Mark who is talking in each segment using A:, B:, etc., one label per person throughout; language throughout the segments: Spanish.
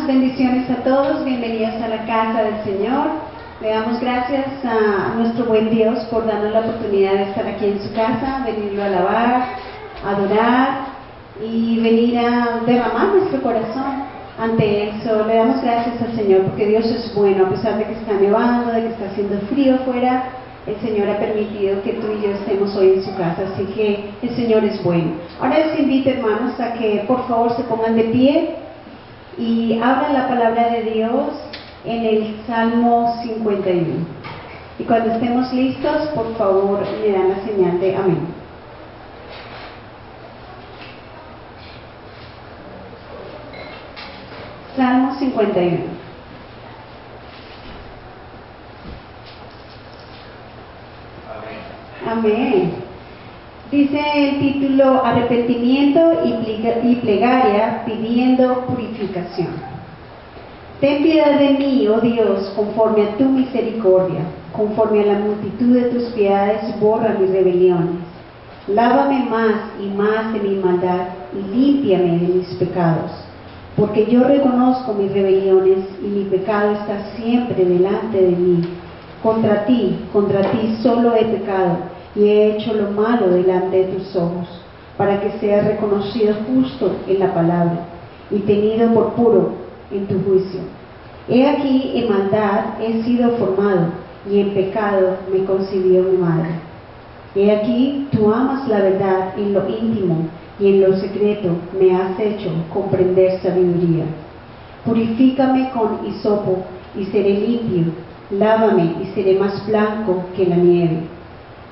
A: bendiciones a todos, bienvenidos a la casa del Señor. Le damos gracias a nuestro buen Dios por darnos la oportunidad de estar aquí en su casa, venirlo a alabar, adorar y venir a derramar nuestro corazón ante Él. Le damos gracias al Señor porque Dios es bueno, a pesar de que está nevando, de que está haciendo frío afuera. El Señor ha permitido que tú y yo estemos hoy en su casa, así que el Señor es bueno. Ahora les invito, hermanos, a que por favor se pongan de pie y abran la palabra de Dios en el Salmo 51. Y cuando estemos listos, por favor, me dan la señal de amén. Salmo 51. Amén. Dice el título: arrepentimiento y plegaria pidiendo purificación. Ten piedad de mí, oh Dios, conforme a tu misericordia, conforme a la multitud de tus piedades, borra mis rebeliones. Lávame más y más de mi maldad y límpiame de mis pecados, porque yo reconozco mis rebeliones y mi pecado está siempre delante de mí. Contra ti solo he pecado y he hecho lo malo delante de tus ojos, para que sea reconocido justo en la palabra y tenido por puro en tu juicio. He aquí, en maldad he sido formado, y en pecado me concibió mi madre. He aquí, tú amas la verdad en lo íntimo, y en lo secreto me has hecho comprender sabiduría. Purifícame con hisopo, y seré limpio. Lávame, y seré más blanco que la nieve.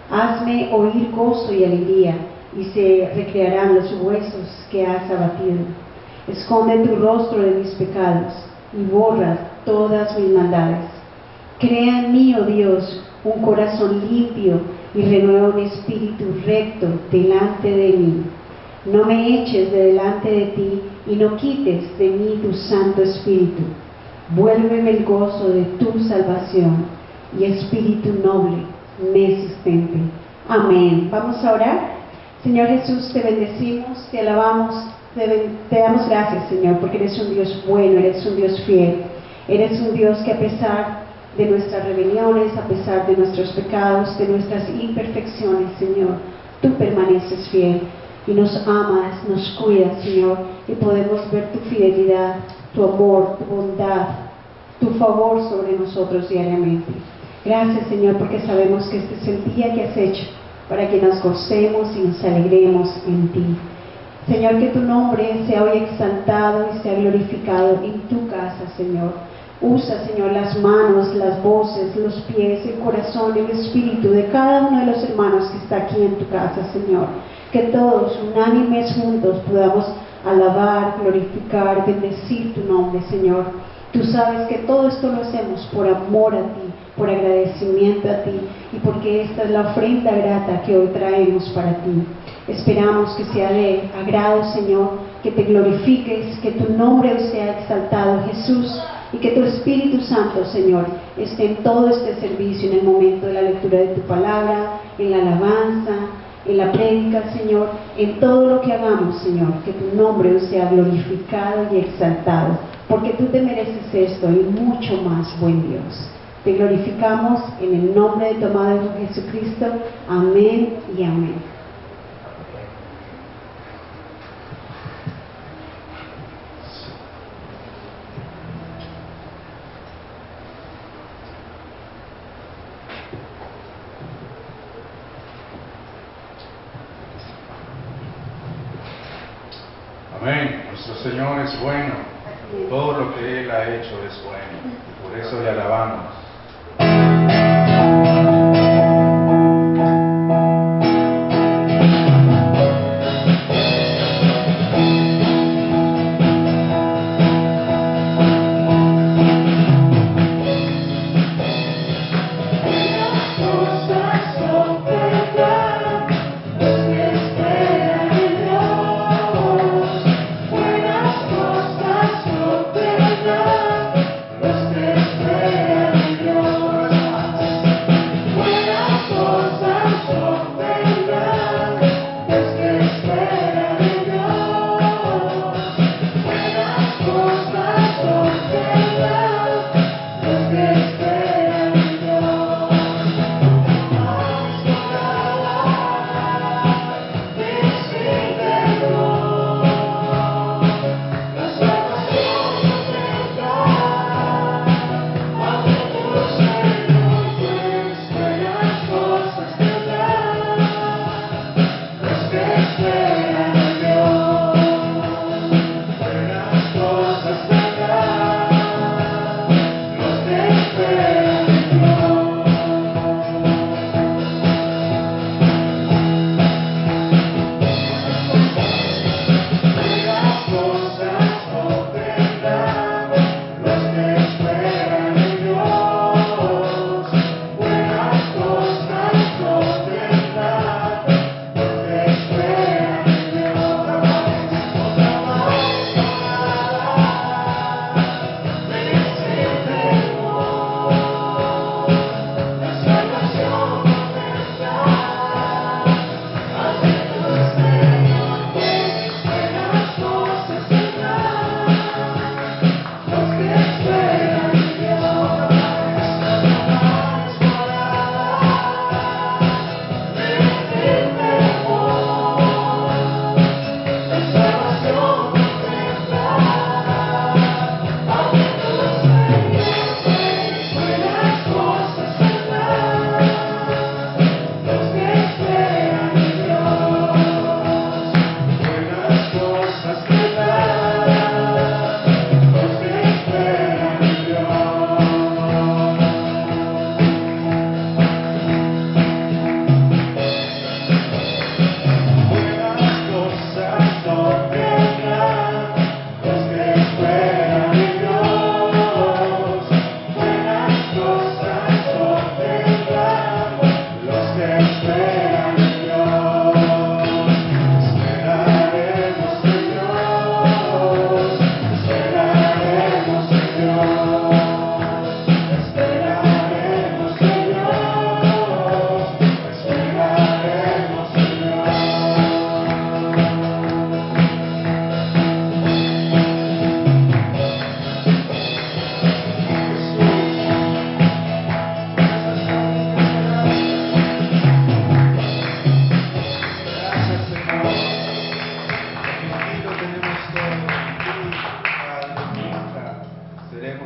A: Hazme oír gozo y alegría, y se recrearán los huesos que has abatido. Esconde tu rostro de mis pecados, y borra todas mis maldades. Crea en mí, oh Dios, un corazón limpio, y renueva un espíritu recto delante de mí. No me eches de delante de ti, y no quites de mí tu Santo Espíritu. Vuélveme el gozo de tu salvación, y espíritu noble me sustente. Amén. Vamos a orar. Señor Jesús, te bendecimos, te alabamos, te damos gracias, Señor, porque eres un Dios bueno, eres un Dios fiel, eres un Dios que a pesar de nuestras rebeliones, a pesar de nuestros pecados, de nuestras imperfecciones, Señor, tú permaneces fiel y nos amas, nos cuidas, Señor, y podemos ver tu fidelidad, tu amor, tu bondad, tu favor sobre nosotros diariamente. Gracias, Señor, porque sabemos que este es el día que has hecho para que nos gocemos y nos alegremos en ti. Señor, que tu nombre sea hoy exaltado y sea glorificado en tu casa, Señor. Usa, Señor, las manos, las voces, los pies, el corazón, el espíritu de cada uno de los hermanos que está aquí en tu casa, Señor. Que todos, unánimes juntos, podamos alabar, glorificar, bendecir tu nombre, Señor. Tú sabes que todo esto lo hacemos por amor a ti, por agradecimiento a ti y porque esta es la ofrenda grata que hoy traemos para ti. Esperamos que sea de agrado, Señor, que te glorifiques, que tu nombre sea exaltado, Jesús, y que tu Espíritu Santo, Señor, esté en todo este servicio, en el momento de la lectura de tu palabra, en la alabanza, en la prédica, Señor, en todo lo que hagamos, Señor, que tu nombre sea glorificado y exaltado, porque tú te mereces esto y mucho más, buen Dios. Te glorificamos en el nombre de tu amado Hijo Jesucristo. Amén y amén.
B: Amén. Nuestro Señor es bueno. Todo lo que Él ha hecho es bueno. Por eso le alabamos.
C: Cosas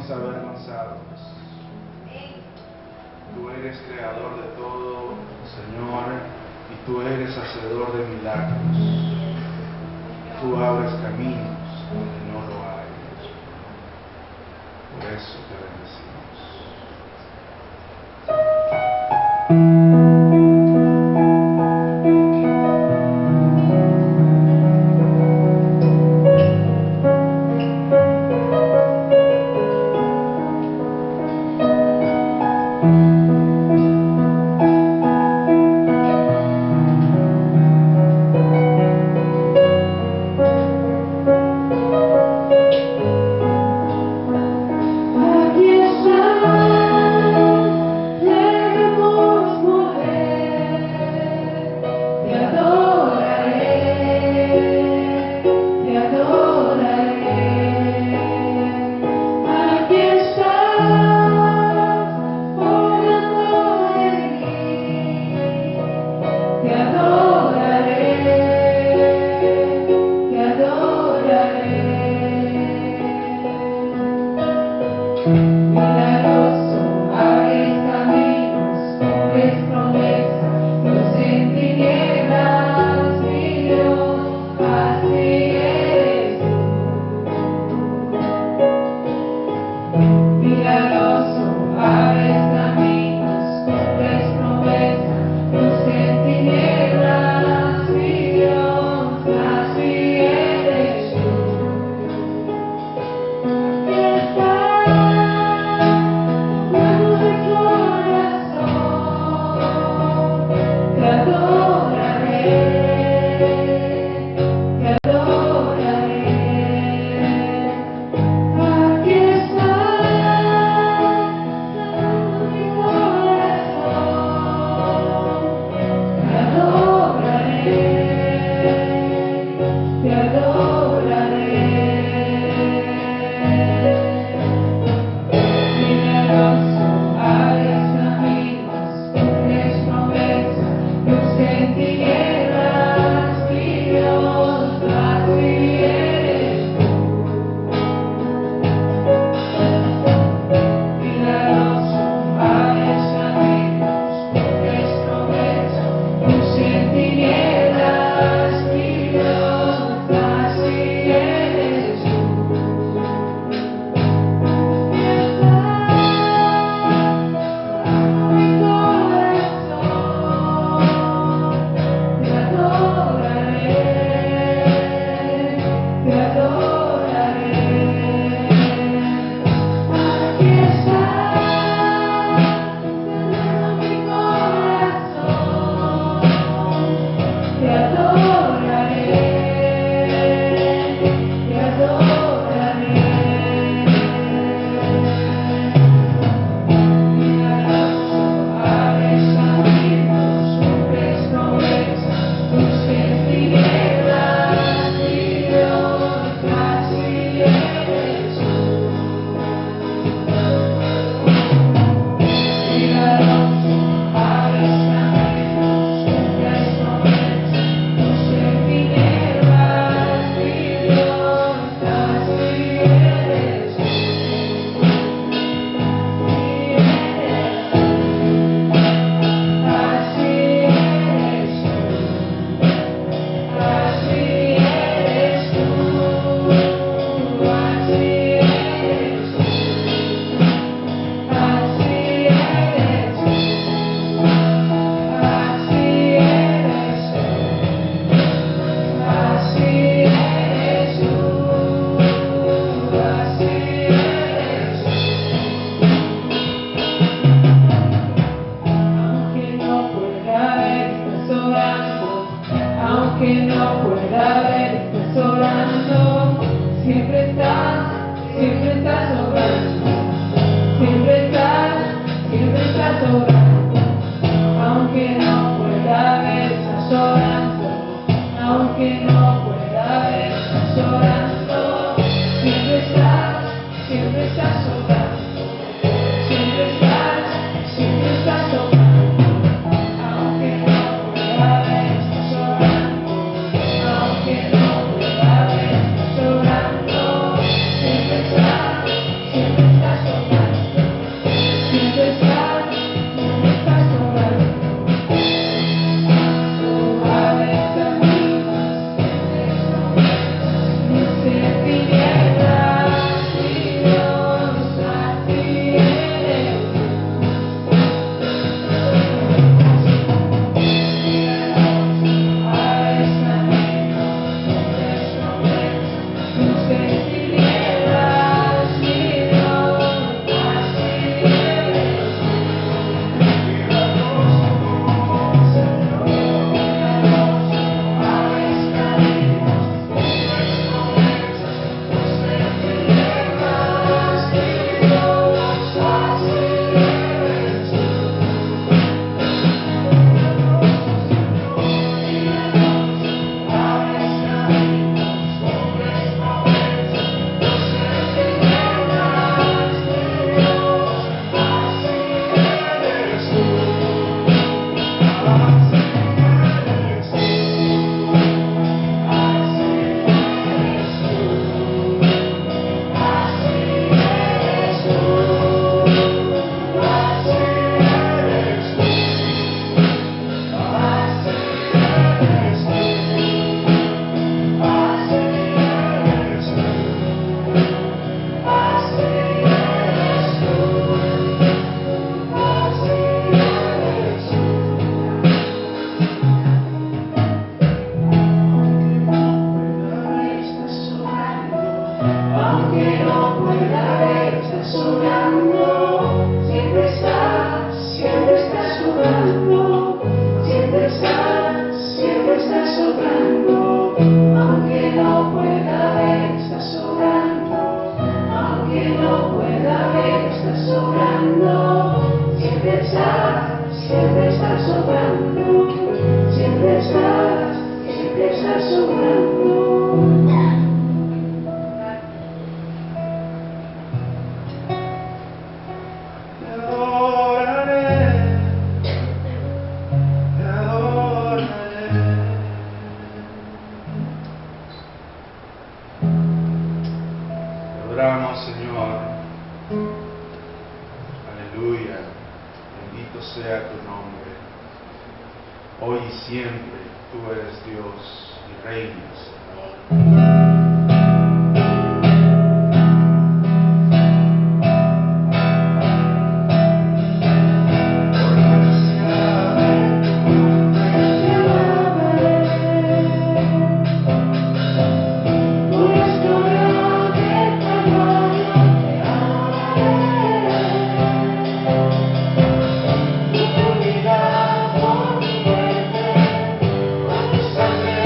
B: estemos avergonzados. Tú eres creador de todo, Señor, y tú eres hacedor de milagros. Tú abres caminos donde no lo hay. Por eso te bendecimos.
C: Siempre estás Aunque no pueda ver, estás obrando. Siempre estás obrando. Siempre estás obrando. Aunque no pueda ver, estás obrando. Aunque no pueda ver, estás obrando. Siempre estás obrando. Siempre estás obrando.
B: Te adoraré, te adoraré. Te adoramos, Señor. Aleluya. Bendito sea tu nombre. Hoy y siempre tú eres Dios y reinas, Señor.
C: Por tu muerte, por tu sangre.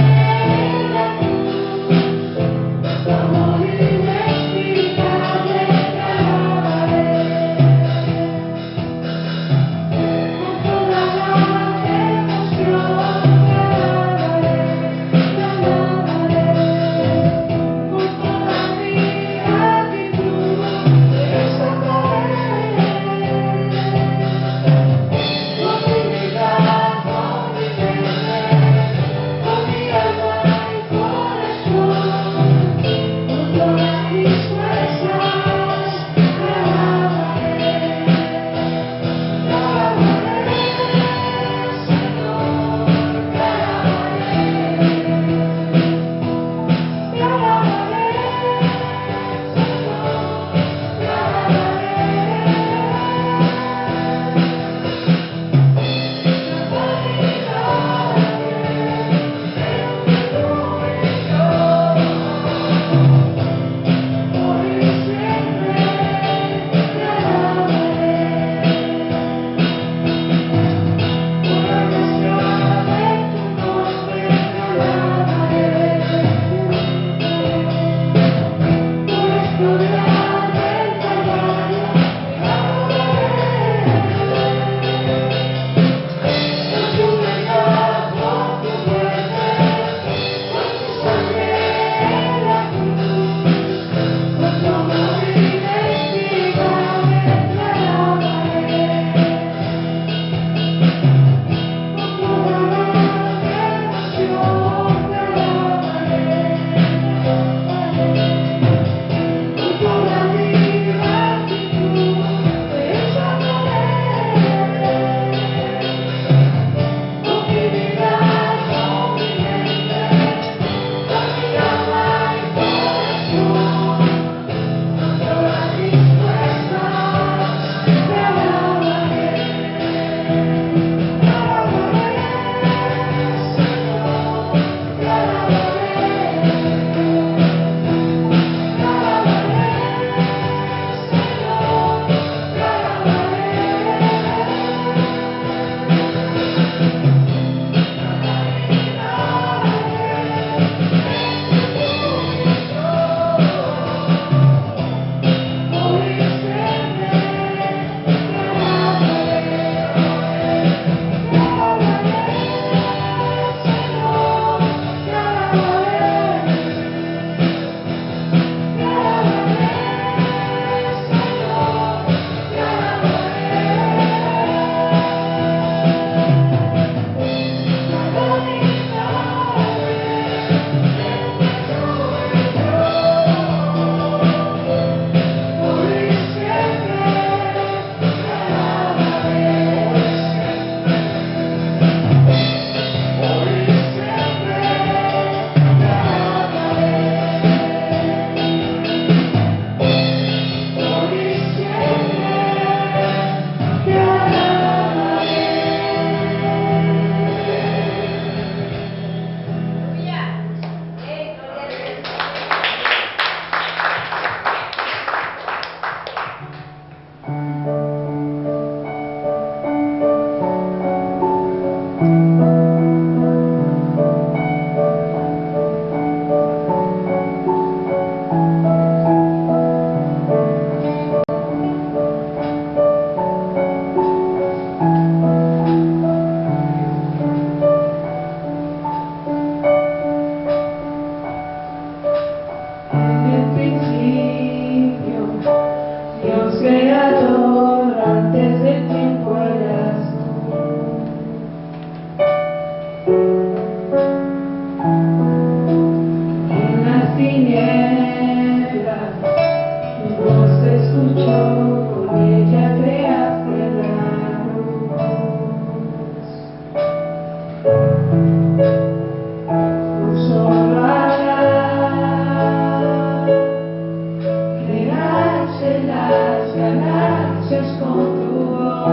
C: de las galaxias con tu voz,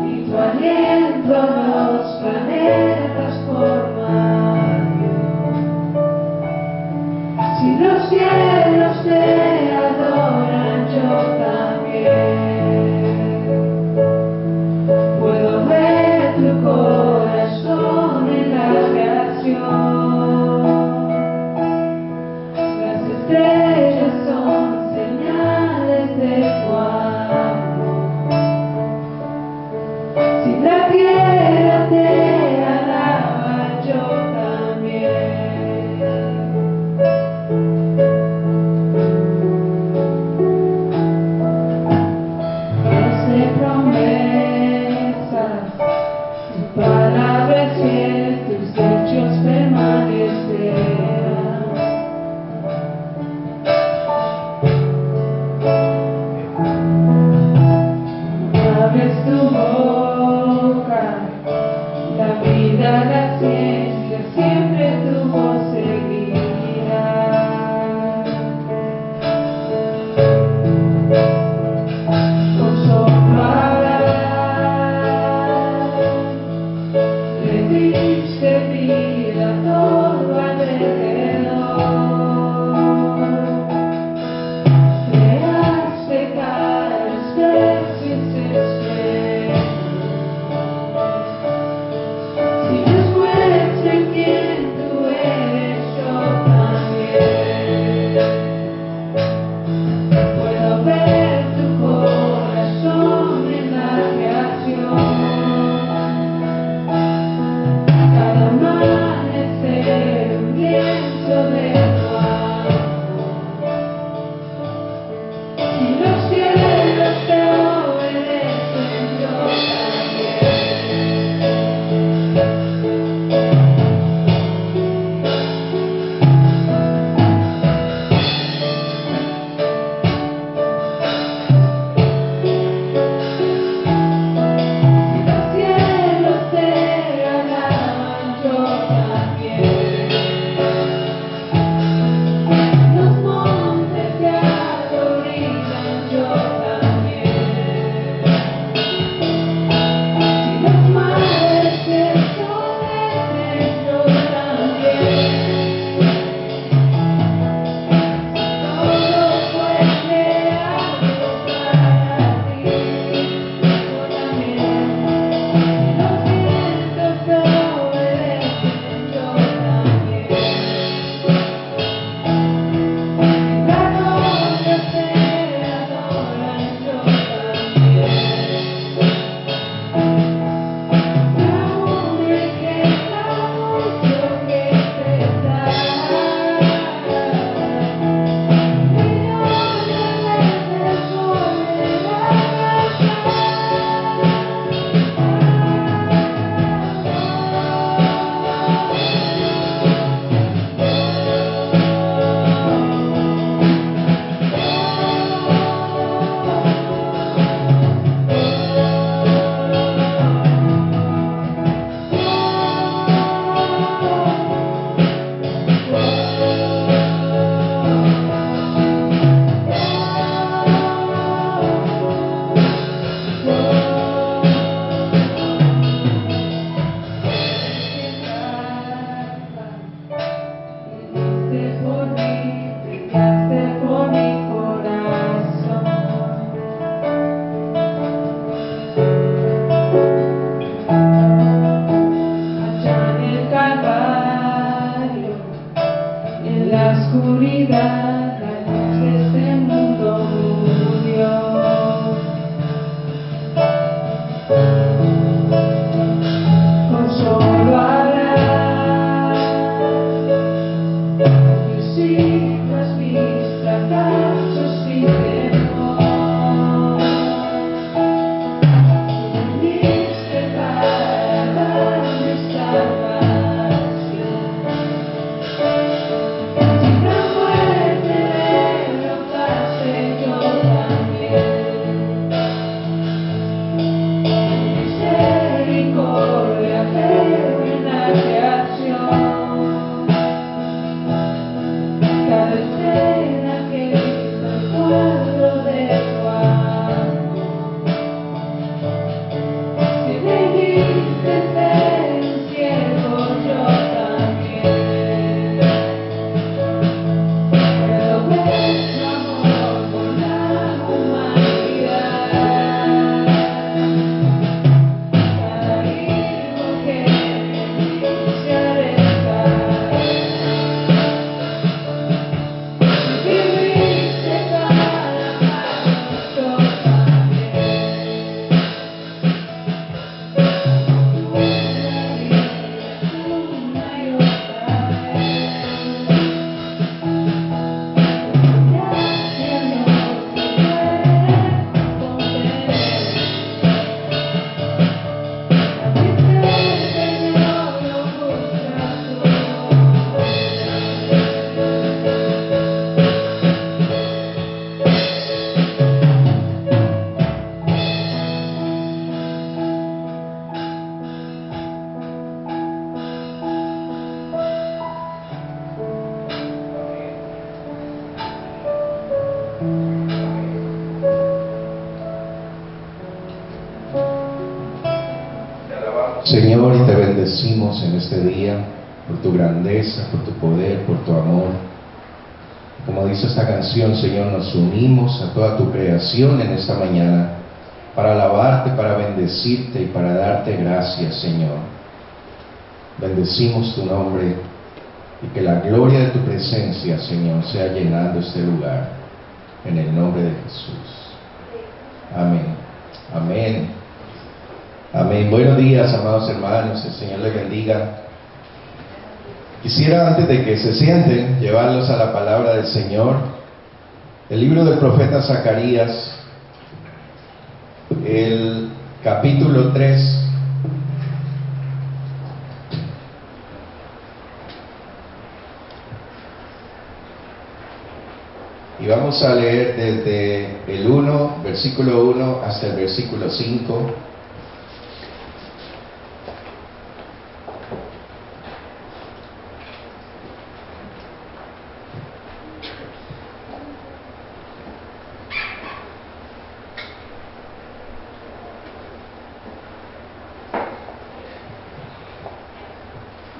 C: y tu aliento los planetas formando. Si los cielos te adoran, yo también. Puedo ver tu corazón en la creación. Las estrellas son señales de tu amor. Si la tierra te alaba, yo también. Promesas, tu palabra es fiel, tus hechos permanecerán.
D: Señor, y te bendecimos en este día por tu grandeza, por tu poder, por tu amor. Como dice esta canción, Señor, nos unimos a toda tu creación en esta mañana para alabarte, para bendecirte y para darte gracias, Señor. Bendecimos tu nombre y que la gloria de tu presencia, Señor, sea llenando este lugar en el nombre de Jesús. Amén. Amén. Amén. Buenos días, amados hermanos, el Señor les bendiga. Quisiera, antes de que se sienten, llevarlos a la palabra del Señor. El libro del profeta Zacarías, el capítulo 3. Y vamos a leer desde el 1, versículo 1 hasta el versículo 5.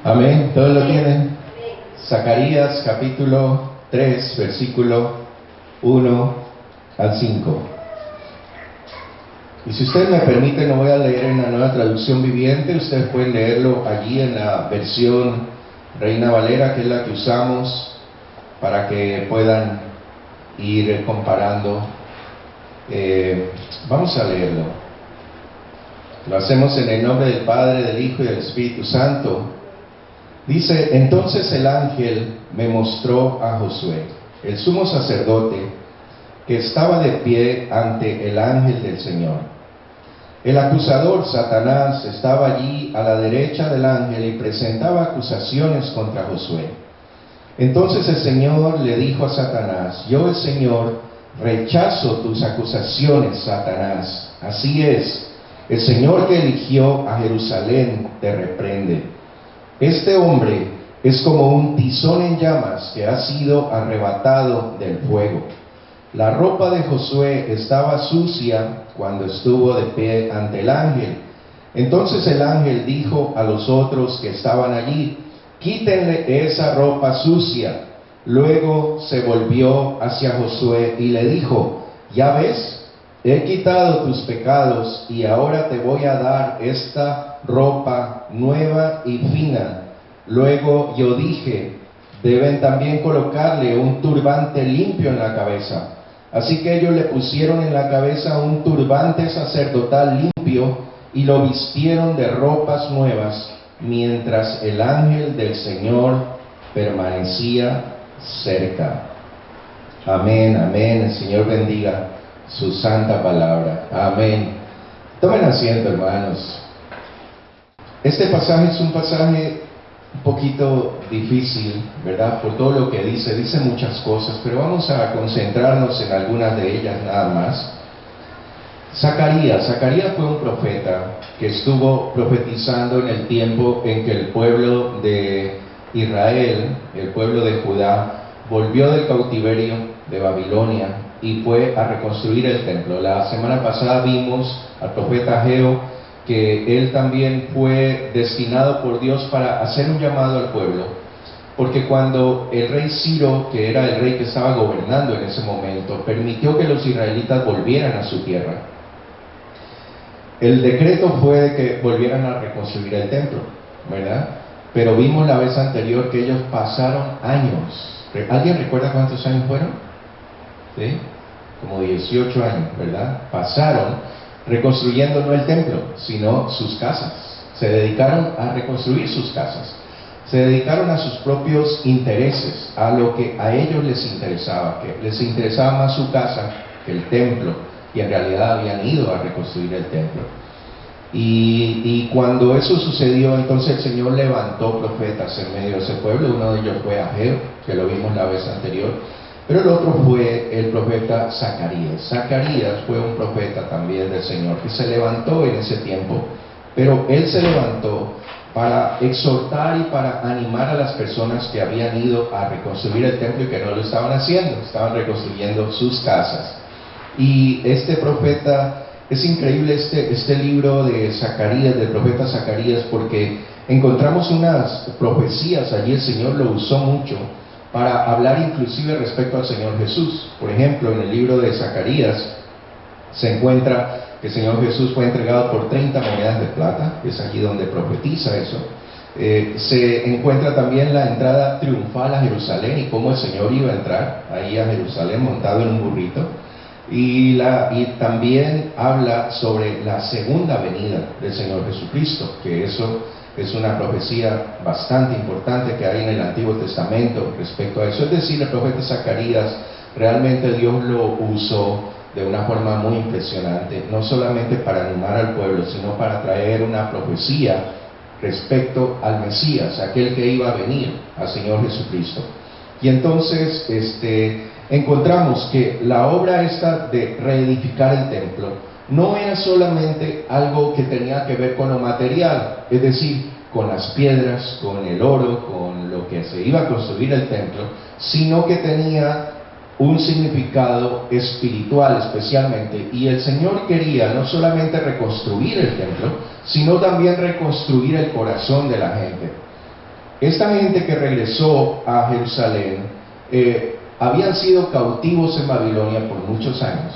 D: Amén, ¿todos lo tienen? Zacarías capítulo 3, versículo 1 al 5. Y si ustedes me permiten, lo voy a leer en la Nueva Traducción Viviente. Ustedes pueden leerlo allí en la versión Reina Valera, que es la que usamos, para que puedan ir comparando. Vamos a leerlo. Lo hacemos en el nombre del Padre, del Hijo y del Espíritu Santo. Dice: entonces el ángel me mostró a Josué, el sumo sacerdote, que estaba de pie ante el ángel del Señor. El acusador, Satanás, estaba allí a la derecha del ángel y presentaba acusaciones contra Josué. Entonces el Señor le dijo a Satanás: yo, el Señor, rechazo tus acusaciones, Satanás. Así es, el Señor que eligió a Jerusalén te reprende. Este hombre es como un tizón en llamas que ha sido arrebatado del fuego. La ropa de Josué estaba sucia cuando estuvo de pie ante el ángel. Entonces el ángel dijo a los otros que estaban allí: quítenle esa ropa sucia. Luego se volvió hacia Josué y le dijo: ya ves, he quitado tus pecados y ahora te voy a dar esta ropa nueva y fina. Luego yo dije: deben también colocarle un turbante limpio en la cabeza. Así que ellos le pusieron en la cabeza un turbante sacerdotal limpio y lo vistieron de ropas nuevas, mientras el ángel del Señor permanecía cerca. Amén, amén. El Señor bendiga su santa palabra. Amén. Tomen asiento, hermanos. Este pasaje es un pasaje un poquito difícil, ¿verdad? Por todo lo que dice muchas cosas, pero vamos a concentrarnos en algunas de ellas nada más. Zacarías fue un profeta que estuvo profetizando en el tiempo en que el pueblo de Israel, el pueblo de Judá, volvió del cautiverio de Babilonia y fue a reconstruir el templo. La semana pasada vimos al profeta Ageo, que él también fue destinado por Dios para hacer un llamado al pueblo, porque cuando el rey Ciro, que era el rey que estaba gobernando en ese momento, permitió que los israelitas volvieran a su tierra, el decreto fue de que volvieran a reconstruir el templo, ¿verdad? Pero vimos la vez anterior que ellos pasaron años. ¿Alguien recuerda cuántos años fueron? ¿Sí? Como 18 años, ¿verdad? Pasaron reconstruyendo no el templo, sino sus casas. Se dedicaron a reconstruir sus casas. Se dedicaron a sus propios intereses, a lo que a ellos les interesaba, que les interesaba más su casa que el templo, y en realidad habían ido a reconstruir el templo. Y cuando eso sucedió, entonces el Señor levantó profetas en medio de ese pueblo. Uno de ellos fue Ageo, que lo vimos la vez anterior, pero el otro fue el profeta Zacarías. Zacarías fue un profeta también del Señor que se levantó en ese tiempo, pero él se levantó para exhortar y para animar a las personas que habían ido a reconstruir el templo y que no lo estaban haciendo, estaban reconstruyendo sus casas. Y este profeta, es increíble este libro de Zacarías, del profeta Zacarías, porque encontramos unas profecías, allí el Señor lo usó mucho para hablar inclusive respecto al Señor Jesús. Por ejemplo, en el libro de Zacarías se encuentra que el Señor Jesús fue entregado por 30 monedas de plata, es allí donde profetiza eso. Se encuentra también la entrada triunfal a Jerusalén y cómo el Señor iba a entrar ahí a Jerusalén montado en un burrito. Y también habla sobre la segunda venida del Señor Jesucristo, que eso es una profecía bastante importante que hay en el Antiguo Testamento respecto a eso. Es decir, el profeta Zacarías realmente Dios lo usó de una forma muy impresionante, no solamente para animar al pueblo, sino para traer una profecía respecto al Mesías, aquel que iba a venir, al Señor Jesucristo. Y entonces encontramos que la obra esta de reedificar el templo no era solamente algo que tenía que ver con lo material, es decir, con las piedras, con el oro, con lo que se iba a construir el templo, sino que tenía un significado espiritual especialmente, y el Señor quería no solamente reconstruir el templo, sino también reconstruir el corazón de la gente. Esta gente que regresó a Jerusalén habían sido cautivos en Babilonia por muchos años.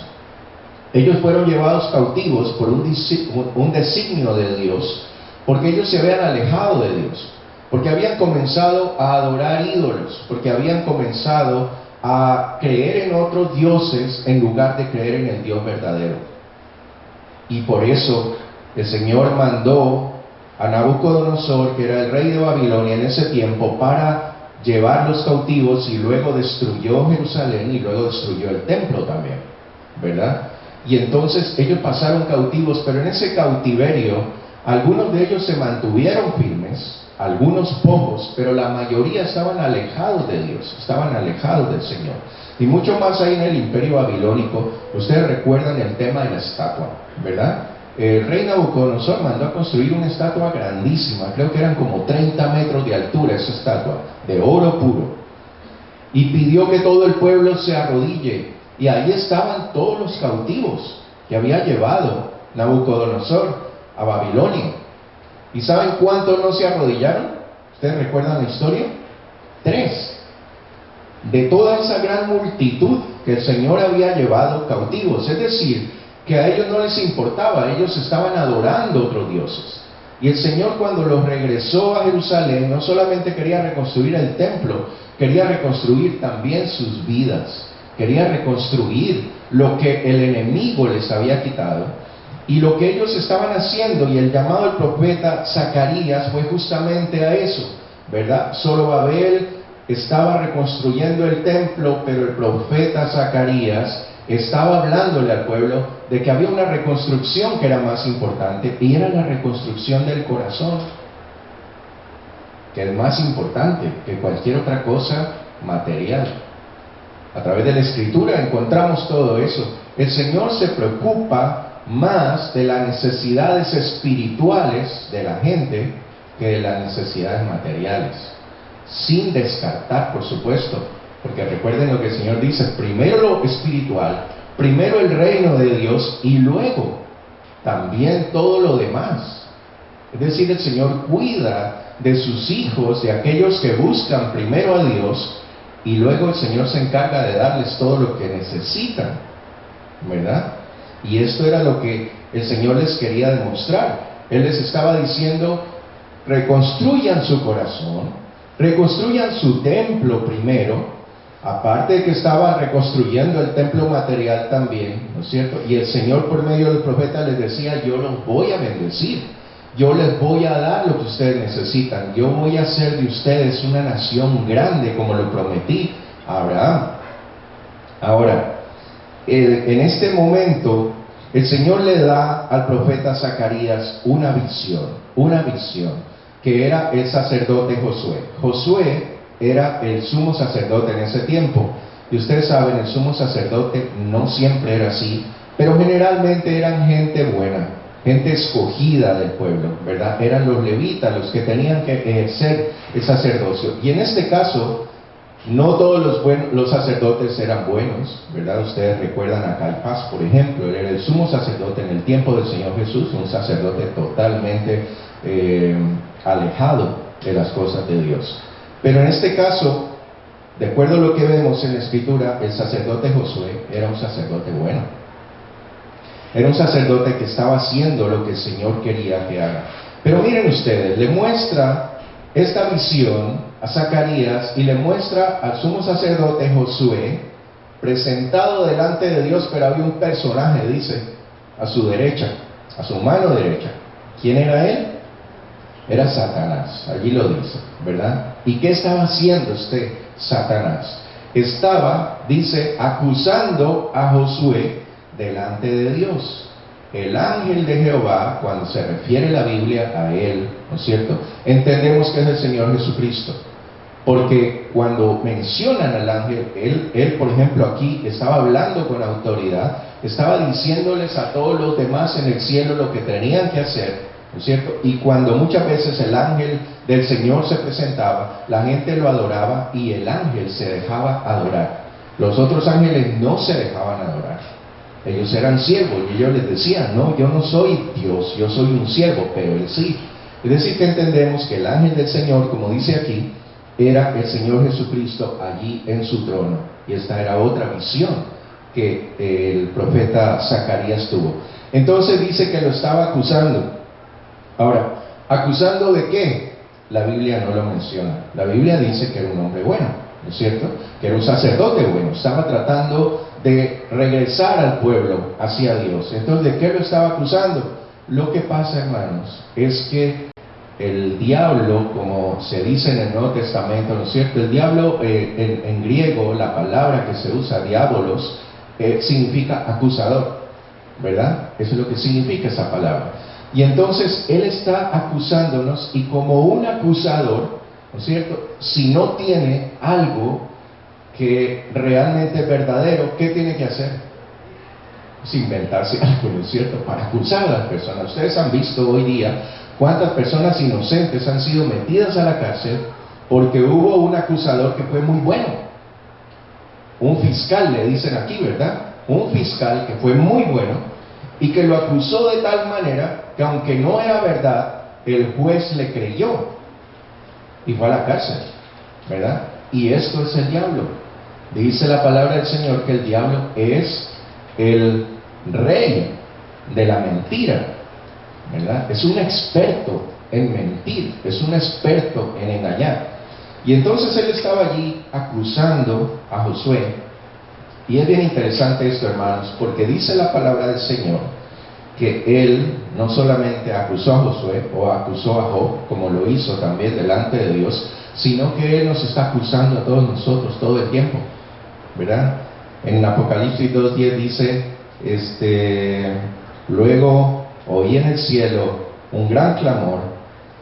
D: Ellos fueron llevados cautivos por un designio de Dios, porque ellos se habían alejado de Dios, porque habían comenzado a adorar ídolos, porque habían comenzado a creer en otros dioses en lugar de creer en el Dios verdadero. Y por eso el Señor mandó a Nabucodonosor, que era el rey de Babilonia en ese tiempo, para llevarlos cautivos, y luego destruyó Jerusalén y luego destruyó el templo también, ¿verdad? Y entonces ellos pasaron cautivos, pero en ese cautiverio algunos de ellos se mantuvieron firmes, algunos pocos, pero la mayoría estaban alejados de Dios, estaban alejados del Señor. Y mucho más ahí en el imperio babilónico. Ustedes recuerdan el tema de la estatua, ¿verdad? El rey Nabucodonosor mandó a construir una estatua grandísima, creo que eran como 30 metros de altura esa estatua, de oro puro. Y pidió que todo el pueblo se arrodille, y ahí estaban todos los cautivos que había llevado Nabucodonosor a Babilonia. ¿Y saben cuántos no se arrodillaron? ¿Ustedes recuerdan la historia? 3. De toda esa gran multitud que el Señor había llevado cautivos. Es decir, que a ellos no les importaba, ellos estaban adorando otros dioses. Y el Señor, cuando los regresó a Jerusalén, no solamente quería reconstruir el templo, quería reconstruir también sus vidas, quería reconstruir lo que el enemigo les había quitado. Y lo que ellos estaban haciendo, y el llamado del profeta Zacarías fue justamente a eso, ¿verdad? Zorobabel estaba reconstruyendo el templo, pero el profeta Zacarías estaba hablándole al pueblo de que había una reconstrucción que era más importante, y era la reconstrucción del corazón, que es más importante que cualquier otra cosa material. A través de la Escritura encontramos todo eso. El Señor se preocupa más de las necesidades espirituales de la gente que de las necesidades materiales, sin descartar, por supuesto, porque recuerden lo que el Señor dice: primero lo espiritual, primero el reino de Dios, y luego también todo lo demás. Es decir, el Señor cuida de sus hijos, de aquellos que buscan primero a Dios, y luego el Señor se encarga de darles todo lo que necesitan, ¿verdad? Y esto era lo que el Señor les quería demostrar. Él les estaba diciendo: reconstruyan su corazón, reconstruyan su templo primero, aparte de que estaba reconstruyendo el templo material también, ¿no es cierto? Y el Señor, por medio del profeta, les decía: yo los voy a bendecir, yo les voy a dar lo que ustedes necesitan, yo voy a hacer de ustedes una nación grande, como lo prometí a Abraham. Ahora, en este momento el Señor le da al profeta Zacarías una visión, que era el sacerdote Josué. Josué era el sumo sacerdote en ese tiempo, y ustedes saben, el sumo sacerdote no siempre era así, pero generalmente eran gente buena, gente escogida del pueblo, ¿verdad? Eran los levitas los que tenían que ejercer el sacerdocio. Y en este caso, no todos los sacerdotes eran buenos, ¿verdad? Ustedes recuerdan a Caifás, por ejemplo, él era el sumo sacerdote en el tiempo del Señor Jesús, un sacerdote totalmente alejado de las cosas de Dios. Pero en este caso, de acuerdo a lo que vemos en la Escritura, el sacerdote Josué era un sacerdote bueno. Era un sacerdote que estaba haciendo lo que el Señor quería que haga. Pero miren ustedes, le muestra esta visión a Zacarías y le muestra al sumo sacerdote Josué presentado delante de Dios, pero había un personaje, dice, a su derecha, a su mano derecha. ¿Quién era él? Era Satanás, allí lo dice, ¿verdad? ¿Y qué estaba haciendo Satanás? Estaba, dice, acusando a Josué delante de Dios. El ángel de Jehová, cuando se refiere la Biblia a él, ¿no es cierto?, entendemos que es el Señor Jesucristo, porque cuando mencionan al ángel, él por ejemplo aquí estaba hablando con autoridad, estaba diciéndoles a todos los demás en el cielo lo que tenían que hacer, ¿no es cierto? Y cuando muchas veces el ángel del Señor se presentaba, la gente lo adoraba y el ángel se dejaba adorar. Los otros ángeles no se dejaban adorar. Ellos eran siervos y ellos les decían, no, yo no soy Dios, yo soy un siervo, pero él sí. Es decir, que entendemos que el ángel del Señor, como dice aquí, era el Señor Jesucristo allí en su trono. Y esta era otra visión que el profeta Zacarías tuvo. Entonces dice que lo estaba acusando. Ahora, ¿acusando de qué? La Biblia no lo menciona. La Biblia dice que era un hombre bueno, ¿no es cierto? Que era un sacerdote bueno. Estaba tratando de regresar al pueblo hacia Dios. Entonces, ¿de qué lo estaba acusando? Lo que pasa, hermanos, es que el diablo, como se dice en el Nuevo Testamento, ¿no es cierto? El diablo, en griego, la palabra que se usa, diabolos, significa acusador, ¿verdad? Eso es lo que significa esa palabra. Y entonces, él está acusándonos, y como un acusador, ¿no es cierto?, si no tiene algo que realmente es verdadero, ¿qué tiene que hacer? Es inventarse algo, ¿no es cierto?, para acusar a las personas. Ustedes han visto hoy día cuántas personas inocentes han sido metidas a la cárcel porque hubo un acusador que fue muy bueno. Un fiscal, le dicen aquí, ¿verdad? Un fiscal que fue muy bueno y que lo acusó de tal manera que aunque no era verdad, el juez le creyó y fue a la cárcel, ¿verdad? Y esto es el diablo. Dice la palabra del Señor que el diablo es el rey de la mentira, ¿verdad? Es un experto en mentir, es un experto en engañar. Y entonces él estaba allí acusando a Josué. Y es bien interesante esto, hermanos, porque dice la palabra del Señor que él no solamente acusó a Josué o acusó a Job, como lo hizo también delante de Dios, sino que él nos está acusando a todos nosotros todo el tiempo, ¿verdad? En Apocalipsis 2:10 dice, luego oí en el cielo un gran clamor: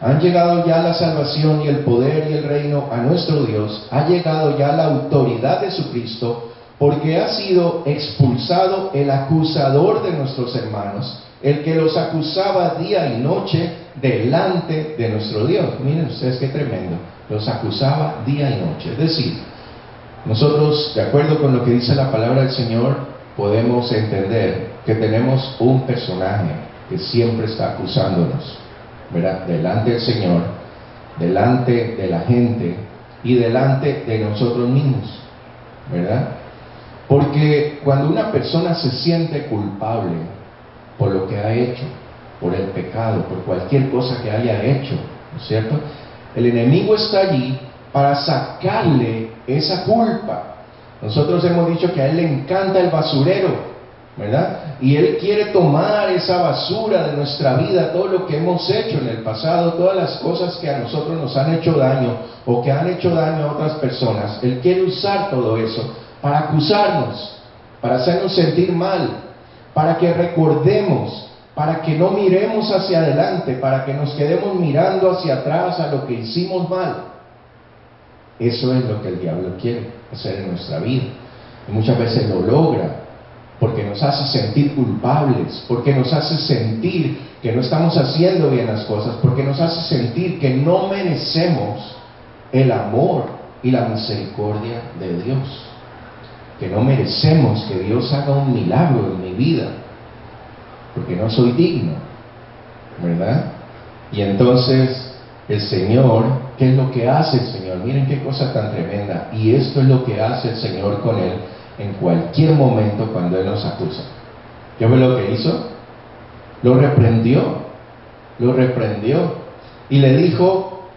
D: han llegado ya la salvación y el poder y el reino a nuestro Dios, ha llegado ya la autoridad de su Cristo, porque ha sido expulsado el acusador de nuestros hermanos, el que los acusaba día y noche delante de nuestro Dios. Miren ustedes qué tremendo, los acusaba día y noche. Es decir, nosotros, de acuerdo con lo que dice la palabra del Señor, podemos entender que tenemos un personaje que siempre está acusándonos, ¿verdad? Delante del Señor, delante de la gente y delante de nosotros mismos, ¿verdad? Porque cuando una persona se siente culpable por lo que ha hecho, por el pecado, por cualquier cosa que haya hecho, ¿no es cierto?, el enemigo está allí para sacarle esa culpa. Nosotros hemos dicho que a él le encanta el basurero, ¿verdad? Y él quiere tomar esa basura de nuestra vida, todo lo que hemos hecho en el pasado, todas las cosas que a nosotros nos han hecho daño o que han hecho daño a otras personas. Él quiere usar todo eso para acusarnos, para hacernos sentir mal, para que recordemos, para que no miremos hacia adelante, para que nos quedemos mirando hacia atrás a lo que hicimos mal. Eso es lo que el diablo quiere hacer en nuestra vida. Y muchas veces lo logra, porque nos hace sentir culpables, porque nos hace sentir que no estamos haciendo bien las cosas, porque nos hace sentir que no merecemos el amor y la misericordia de Dios, que no merecemos que Dios haga un milagro en mi vida, porque no soy digno, ¿verdad? Y entonces el Señor, ¿qué es lo que hace el Señor? Miren qué cosa tan tremenda. Y esto es lo que hace el Señor con él en cualquier momento cuando Él nos acusa. ¿Qué fue lo que hizo? Lo reprendió y le dijo: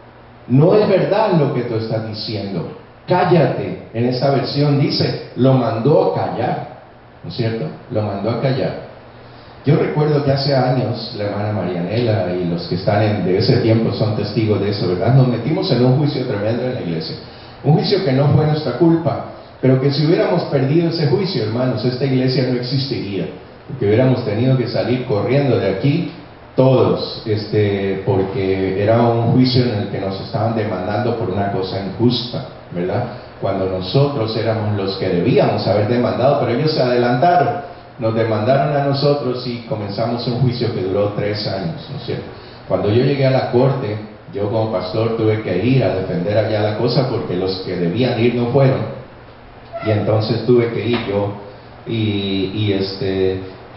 D: no es verdad lo que tú estás diciendo, cállate. En esta versión dice, lo mandó a callar, ¿no es cierto? Lo mandó a callar. Yo recuerdo que hace años la hermana Marianela y los que están de ese tiempo son testigos de eso, ¿verdad? Nos metimos en un juicio tremendo en la iglesia, un juicio que no fue nuestra culpa, pero que si hubiéramos perdido ese juicio, hermanos, esta iglesia no existiría, porque hubiéramos tenido que salir corriendo de aquí todos, porque era un juicio en el que nos estaban demandando por una cosa injusta, ¿verdad? Cuando nosotros éramos los que debíamos haber demandado, pero ellos se adelantaron. Nos demandaron a nosotros y comenzamos un juicio que duró 3 años, ¿no es cierto? Cuando yo llegué a la corte, yo como pastor tuve que ir a defender allá la cosa porque los que debían ir no fueron. Y entonces tuve que ir yo. Y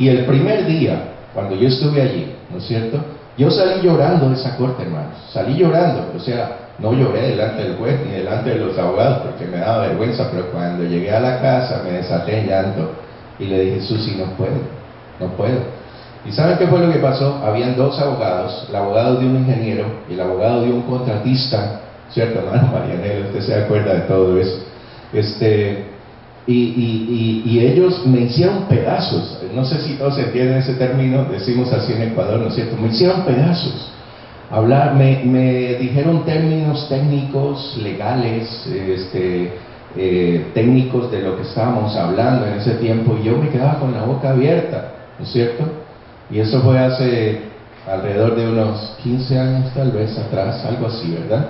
D: el primer día, cuando yo estuve allí, ¿no es cierto? Yo salí llorando de esa corte, hermanos. Salí llorando, o sea, no lloré delante del juez ni delante de los abogados porque me daba vergüenza, pero cuando llegué a la casa me desaté en llanto. Y le dije: Susi, no puedo. ¿Y saben qué fue lo que pasó? Habían 2 abogados, el abogado de un ingeniero y el abogado de un contratista, ¿cierto, hermano Marianela? Usted se acuerda de todo eso. Y ellos me hicieron pedazos. No sé si todos entienden ese término, decimos así en Ecuador, ¿no es cierto? Me hicieron pedazos. Me dijeron términos técnicos, legales, técnicos de lo que estábamos hablando en ese tiempo, y yo me quedaba con la boca abierta, ¿no es cierto? Y eso fue hace alrededor de unos 15 años tal vez atrás, algo así, ¿verdad?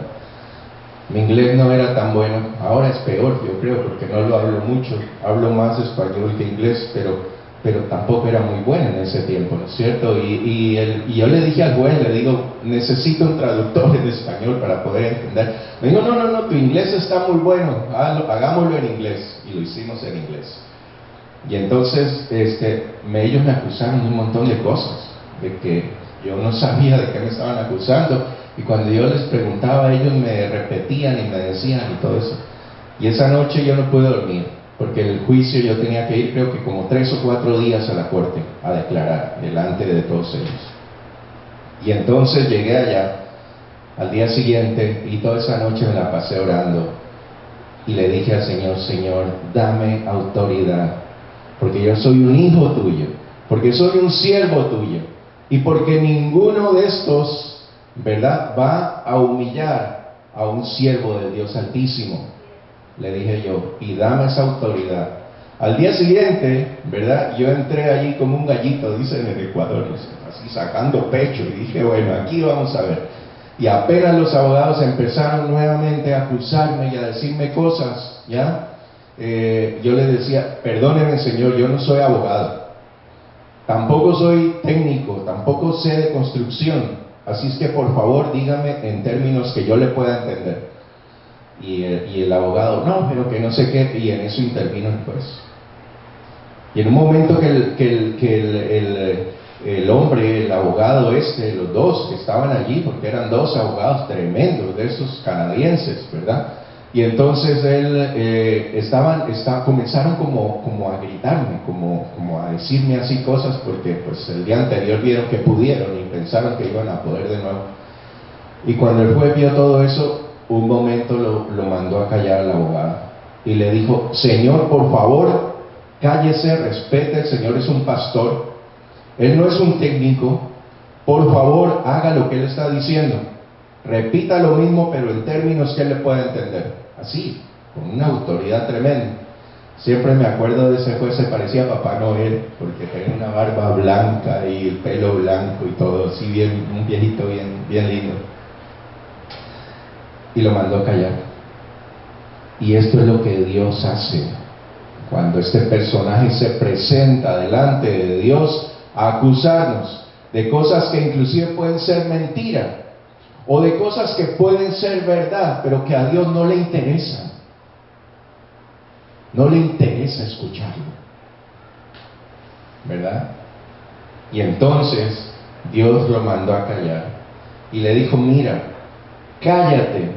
D: Mi inglés no era tan bueno, ahora es peor, yo creo, porque no lo hablo mucho, hablo más español que inglés, pero tampoco era muy bueno en ese tiempo, ¿no es cierto? Y yo le dije al juez, le digo: necesito un traductor en español para poder entender. Me dijo: no, tu inglés está muy bueno, hagámoslo en inglés. Y lo hicimos en inglés. Y entonces ellos me acusaron de un montón de cosas, de que yo no sabía de qué me estaban acusando, y cuando yo les preguntaba, ellos me repetían y me decían y todo eso. Y esa noche yo no pude dormir, porque el juicio yo tenía que ir, creo que como 3 o 4 días a la corte a declarar delante de todos ellos. Y entonces llegué allá al día siguiente y toda esa noche me la pasé orando y le dije al Señor: Señor, dame autoridad, porque yo soy un hijo tuyo, porque soy un siervo tuyo, y porque ninguno de estos, ¿verdad?, va a humillar a un siervo del Dios Altísimo. Le dije yo, y dame esa autoridad. Al día siguiente, ¿verdad?, yo entré allí como un gallito, dicen en Ecuador, así sacando pecho, y dije: bueno, aquí vamos a ver. Y apenas los abogados empezaron nuevamente a acusarme y a decirme cosas, ¿ya? Yo le decía: perdóneme, Señor, yo no soy abogado, tampoco soy técnico, tampoco sé de construcción, así es que por favor dígame en términos que yo le pueda entender. Y el abogado: no, pero que no sé qué, y en eso intervino el juez. Y en un momento que el hombre, el abogado los 2 que estaban allí, porque eran 2 abogados tremendos de esos canadienses, ¿verdad? Y entonces comenzaron como a gritarme, como a decirme así cosas, porque pues el día anterior vieron que pudieron y pensaron que iban a poder de nuevo. Y cuando el juez vio todo eso, un momento lo mandó a callar al abogado y le dijo: Señor, por favor, cállese, respete, el Señor es un pastor, Él no es un técnico, por favor, haga lo que Él está diciendo, repita lo mismo, pero en términos que Él le pueda entender. Así, con una autoridad tremenda. Siempre me acuerdo de ese juez, se parecía a Papá Noel, porque tenía una barba blanca y el pelo blanco y todo, así bien, un viejito bien lindo. Y lo mandó a callar. Y esto es lo que Dios hace Cuando este personaje se presenta delante de Dios a acusarnos de cosas que inclusive pueden ser mentira, o de cosas que pueden ser verdad, pero que a Dios no le interesan. No le interesa escucharlo, ¿verdad? Y entonces Dios lo mandó a callar y le dijo, mira, cállate.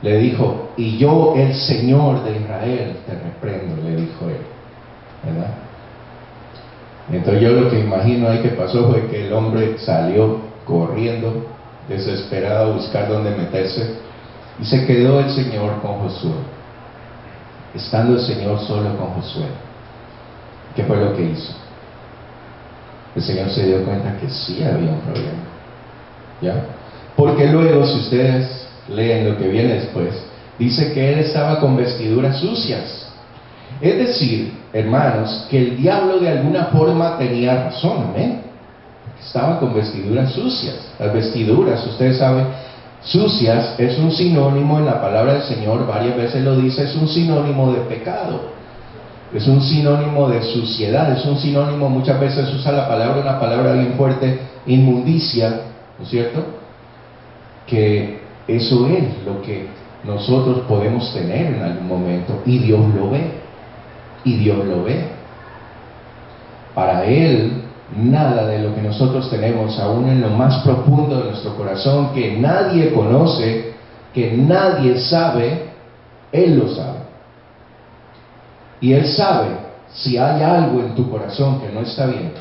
D: Le dijo, y yo, el Señor de Israel, te reprendo, le dijo él, ¿verdad? Entonces yo lo que imagino ahí que pasó fue que el hombre salió corriendo, desesperado a buscar dónde meterse, y se quedó el Señor con Josué, estando el Señor solo con Josué. ¿Qué fue lo que hizo? El Señor se dio cuenta que sí había un problema, ¿ya? Porque luego, si ustedes leen lo que viene después, dice que él estaba con vestiduras sucias. Es decir, hermanos, que el diablo de alguna forma tenía razón, amén. Estaba con vestiduras sucias. Las vestiduras, ustedes saben, sucias es un sinónimo en la palabra del Señor, varias veces lo dice, es un sinónimo de pecado. Es un sinónimo de suciedad, es un sinónimo, muchas veces usa la palabra, una palabra bien fuerte, inmundicia, ¿no es cierto? Que eso es lo que nosotros podemos tener en algún momento, y Dios lo ve, y Dios lo ve. Para Él, nada de lo que nosotros tenemos, aún en lo más profundo de nuestro corazón, que nadie conoce, que nadie sabe, Él lo sabe. Y Él sabe si hay algo en tu corazón que no está bien.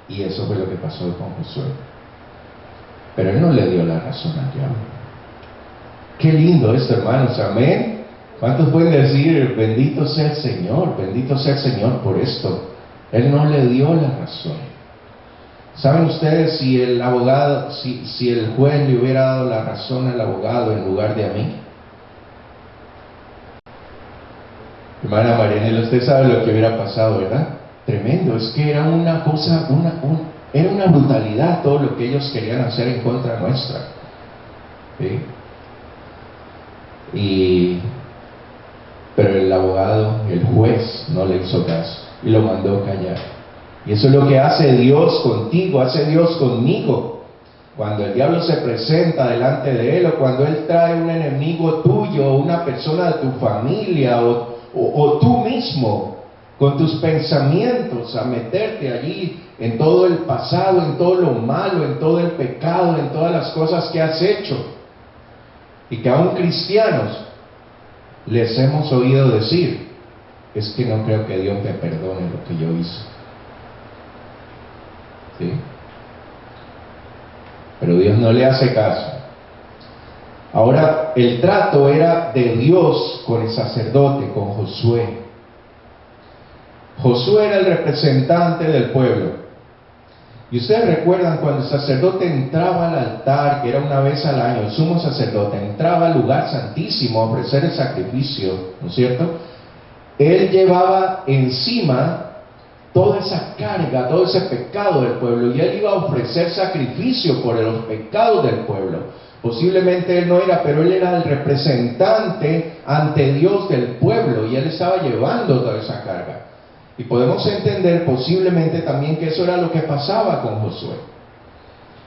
D: Y eso fue lo que pasó con Josué. Pero Él no le dio la razón al diablo. Qué lindo esto, hermanos, amén. ¿Cuántos pueden decir, bendito sea el Señor, bendito sea el Señor por esto? Él no le dio la razón. ¿Saben ustedes si el abogado, si el juez le hubiera dado la razón al abogado en lugar de a mí? Hermana Marianela, usted sabe lo que hubiera pasado, ¿verdad? Tremendo, es que era una cosa, era una brutalidad todo lo que ellos querían hacer en contra nuestra. ¿Sí? Pero el abogado, el juez, no le hizo caso y lo mandó callar. Y eso es lo que hace Dios contigo, hace Dios conmigo. Cuando el diablo se presenta delante de él, o cuando él trae un enemigo tuyo, o una persona de tu familia, o tú mismo, con tus pensamientos, a meterte allí en todo el pasado, en todo lo malo, en todo el pecado, en todas las cosas que has hecho, y que aún cristianos les hemos oído decir, es que no creo que Dios me perdone lo que yo hice. ¿Sí? Pero Dios no le hace caso. Ahora, el trato era de Dios con el sacerdote, con Josué. Josué era el representante del pueblo. Y ustedes recuerdan cuando el sacerdote entraba al altar, que era una vez al año, el sumo sacerdote entraba al lugar santísimo a ofrecer el sacrificio, ¿no es cierto? Él llevaba encima toda esa carga, todo ese pecado del pueblo, y él iba a ofrecer sacrificio por los pecados del pueblo. Posiblemente él no era, pero él era el representante ante Dios del pueblo, y él estaba llevando toda esa carga. Y podemos entender posiblemente también que eso era lo que pasaba con Josué.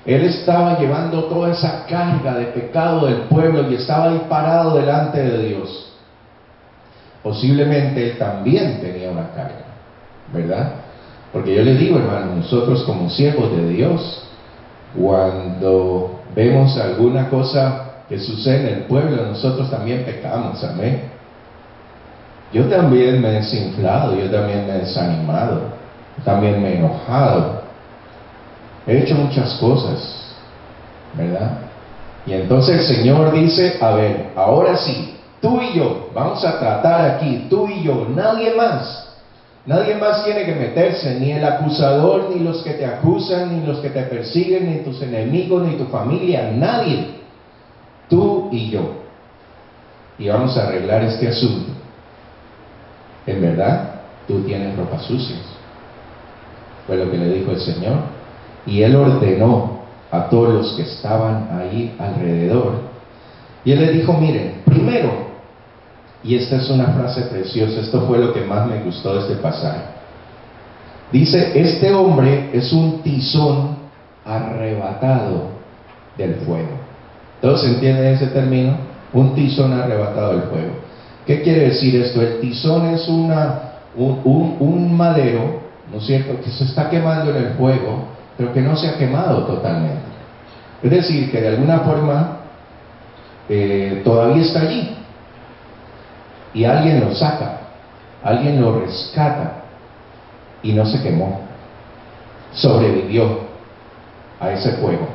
D: Él estaba llevando toda esa carga de pecado del pueblo y estaba ahí parado delante de Dios. Posiblemente él también tenía una carga, ¿verdad? Porque yo les digo, hermanos, nosotros como siervos de Dios, cuando vemos alguna cosa que sucede en el pueblo, nosotros también pecamos, amén. Yo también me he desinflado, yo también me he desanimado, también me he enojado, he hecho muchas cosas, ¿verdad? Y entonces el Señor dice, a ver, ahora sí, tú y yo, vamos a tratar aquí, tú y yo, nadie más tiene que meterse, ni el acusador, ni los que te acusan, ni los que te persiguen, ni tus enemigos, ni tu familia, nadie, tú y yo, y vamos a arreglar este asunto. En verdad, tú tienes ropas sucias. Fue lo que le dijo el Señor. Y Él ordenó a todos los que estaban ahí alrededor. Y Él les dijo, miren, primero, Y esta es una frase preciosa, esto fue lo que más me gustó de este pasaje. Dice, este hombre es un tizón arrebatado del fuego. ¿Todos entienden ese término? Un tizón arrebatado del fuego. ¿Qué quiere decir esto? El tizón es un madero, ¿no es cierto?, que se está quemando en el fuego, pero que no se ha quemado totalmente. Es decir, que de alguna forma todavía está allí. Y alguien lo saca, alguien lo rescata y no se quemó. Sobrevivió a ese fuego.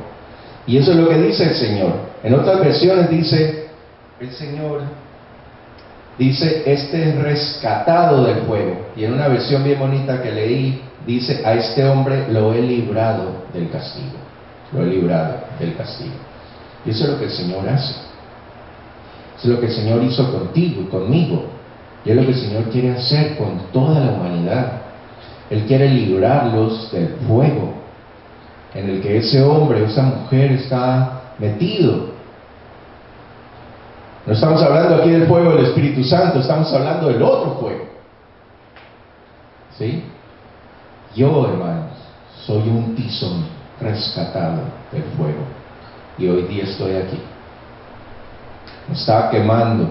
D: Y eso es lo que dice el Señor. En otras versiones dice, el Señor dice, este es rescatado del fuego. Y en una versión bien bonita que leí, dice, a este hombre lo he librado del castigo. Lo he librado del castigo. Y eso es lo que el Señor hace. Eso es lo que el Señor hizo contigo y conmigo. Y es lo que el Señor quiere hacer con toda la humanidad. Él quiere librarlos del fuego en el que ese hombre o esa mujer está metido. No estamos hablando aquí del fuego del Espíritu Santo, estamos hablando del otro fuego. ¿Sí? Yo, hermanos, soy un tizón rescatado del fuego. Y hoy día estoy aquí. Me estaba quemando.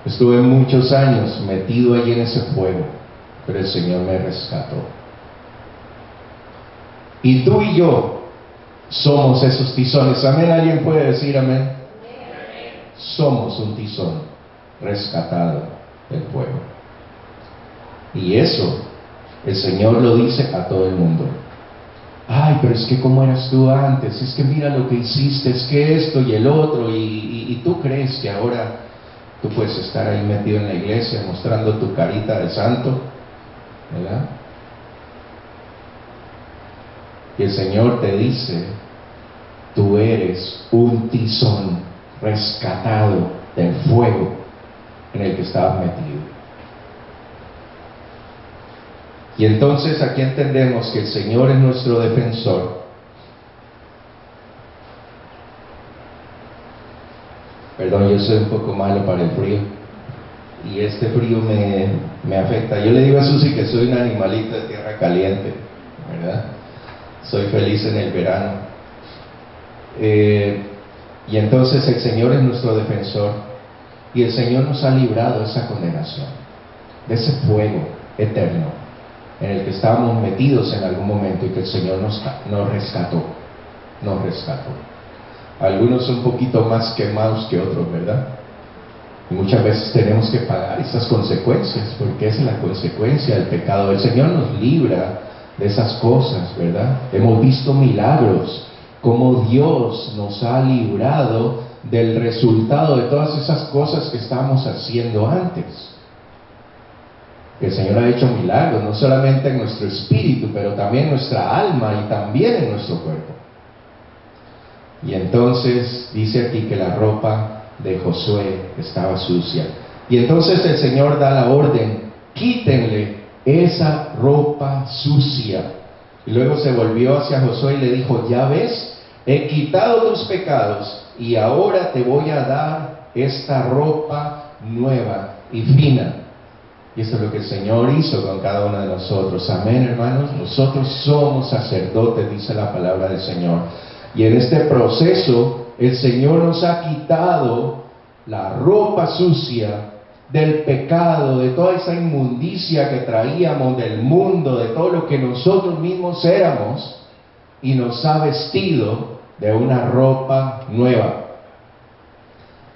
D: Estuve muchos años metido allí en ese fuego, pero el Señor me rescató. Y tú y yo somos esos tizones. ¿Amén? ¿Alguien puede decir amén? Somos un tizón rescatado del fuego. Y eso el Señor lo dice a todo el mundo. Ay, pero es que ¿cómo eras tú antes? Es que mira lo que hiciste, es que esto y el otro, y tú crees que ahora tú puedes estar ahí metido en la iglesia mostrando tu carita de santo, ¿verdad? Y el Señor te dice, tú eres un tizón rescatado del fuego en el que estabas metido. Y entonces aquí entendemos que el Señor es nuestro defensor. Perdón, yo soy un poco malo para el frío. Y este frío me afecta. Yo le digo a Susi que soy un animalito de tierra caliente, ¿verdad? Soy feliz en el verano. Y entonces el Señor es nuestro defensor. Y el Señor nos ha librado de esa condenación, de ese fuego eterno en el que estábamos metidos en algún momento y que el Señor nos rescató. Nos rescató. Algunos un poquito más quemados que otros, ¿verdad? Y muchas veces tenemos que pagar esas consecuencias, porque esa es la consecuencia del pecado. El Señor nos libra de esas cosas, ¿verdad? Hemos visto milagros, como Dios nos ha librado del resultado de todas esas cosas que estábamos haciendo antes. El Señor ha hecho milagros, no solamente en nuestro espíritu, pero también en nuestra alma y también en nuestro cuerpo. Y entonces dice aquí que la ropa de Josué estaba sucia. Y entonces el Señor da la orden, quítenle esa ropa sucia. Y luego se volvió hacia Josué y le dijo, ya ves, he quitado tus pecados y ahora te voy a dar esta ropa nueva y fina. Y esto es lo que el Señor hizo con cada uno de nosotros. Amén, hermanos. Nosotros somos sacerdotes, dice la palabra del Señor. Y en este proceso, el Señor nos ha quitado la ropa sucia del pecado, de toda esa inmundicia que traíamos del mundo, de todo lo que nosotros mismos éramos, y nos ha vestido de una ropa nueva.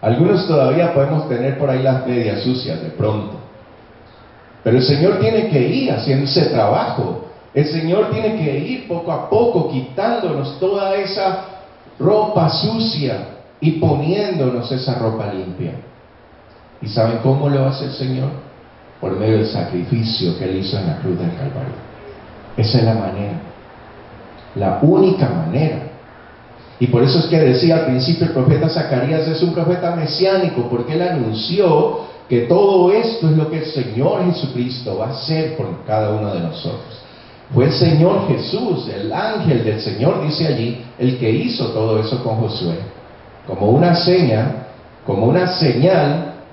D: Algunos todavía podemos tener por ahí las medias sucias de pronto. Pero el Señor tiene que ir haciendo ese trabajo. El Señor tiene que ir poco a poco quitándonos toda esa ropa sucia y poniéndonos esa ropa limpia. ¿Y saben cómo lo hace el Señor? Por medio del sacrificio que Él hizo en la cruz del Calvario. Esa es la manera, la única manera. Y por eso es que decía al principio el profeta Zacarías es un profeta mesiánico, porque él anunció que todo esto es lo que el Señor Jesucristo va a hacer por cada uno de nosotros. Fue el Señor Jesús, el ángel del Señor, dice allí, el que hizo todo eso con Josué, como una señal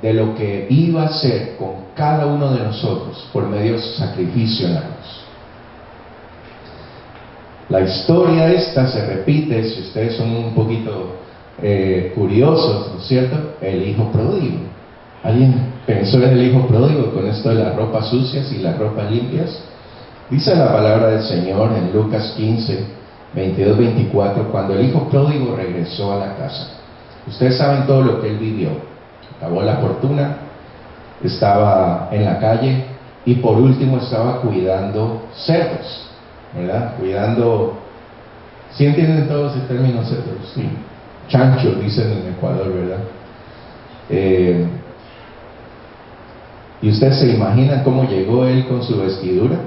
D: de lo que iba a hacer con cada uno de nosotros por medio de su sacrificio en la cruz. La historia esta se repite, si ustedes son un poquito curiosos, ¿no es cierto? El hijo pródigo. ¿Alguien pensó en el hijo pródigo con esto de las ropas sucias y las ropas limpias? Dice la palabra del Señor en Lucas 15, 22, 24, cuando el hijo pródigo regresó a la casa. Ustedes saben todo lo que él vivió. Acabó la fortuna, estaba en la calle y por último estaba cuidando cerdos, ¿verdad? Cuidando, ¿sí entienden todos el término cerdos? Sí. Chancho, dicen en Ecuador, ¿verdad? ¿Y ustedes se imaginan cómo llegó él con su vestidura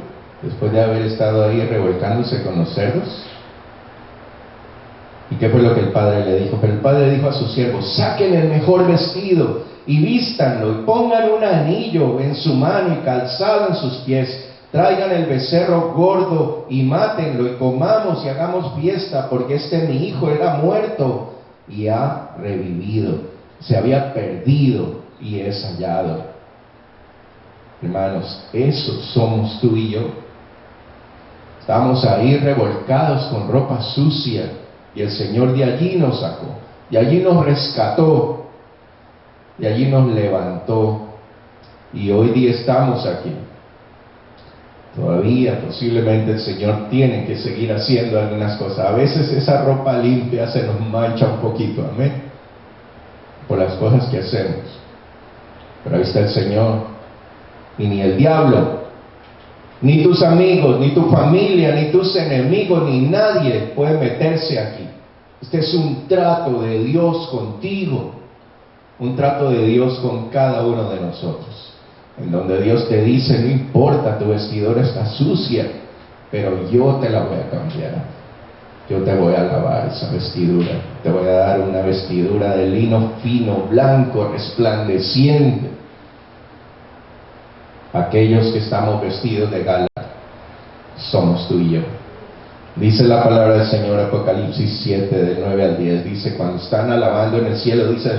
D: después de haber estado ahí revolcándose con los cerdos? ¿Y qué fue lo que el padre le dijo? Pero el padre dijo a sus siervos: saquen el mejor vestido y vístanlo y pongan un anillo en su mano y calzado en sus pies. Traigan el becerro gordo y mátenlo y comamos y hagamos fiesta, porque mi hijo era muerto y ha revivido. Se había perdido y es hallado. Hermanos, eso somos tú y yo. Estamos ahí revolcados con ropa sucia y el Señor de allí nos sacó, de allí nos rescató, de allí nos levantó y hoy día estamos aquí. Todavía posiblemente el Señor tiene que seguir haciendo algunas cosas. A veces esa ropa limpia se nos mancha un poquito, amén, por las cosas que hacemos. Pero ahí está el Señor, y ni el diablo, ni tus amigos, ni tu familia, ni tus enemigos, ni nadie puede meterse aquí. Este es un trato de Dios contigo, un trato de Dios con cada uno de nosotros, en donde Dios te dice: no importa, tu vestidura está sucia, pero yo te la voy a cambiar. Yo te voy a lavar esa vestidura. Te voy a dar una vestidura de lino fino, blanco, resplandeciente. Aquellos que estamos vestidos de gala somos tú y yo. Dice la palabra del Señor, Apocalipsis 7, del 9 al 10, dice: cuando están alabando en el cielo, dice: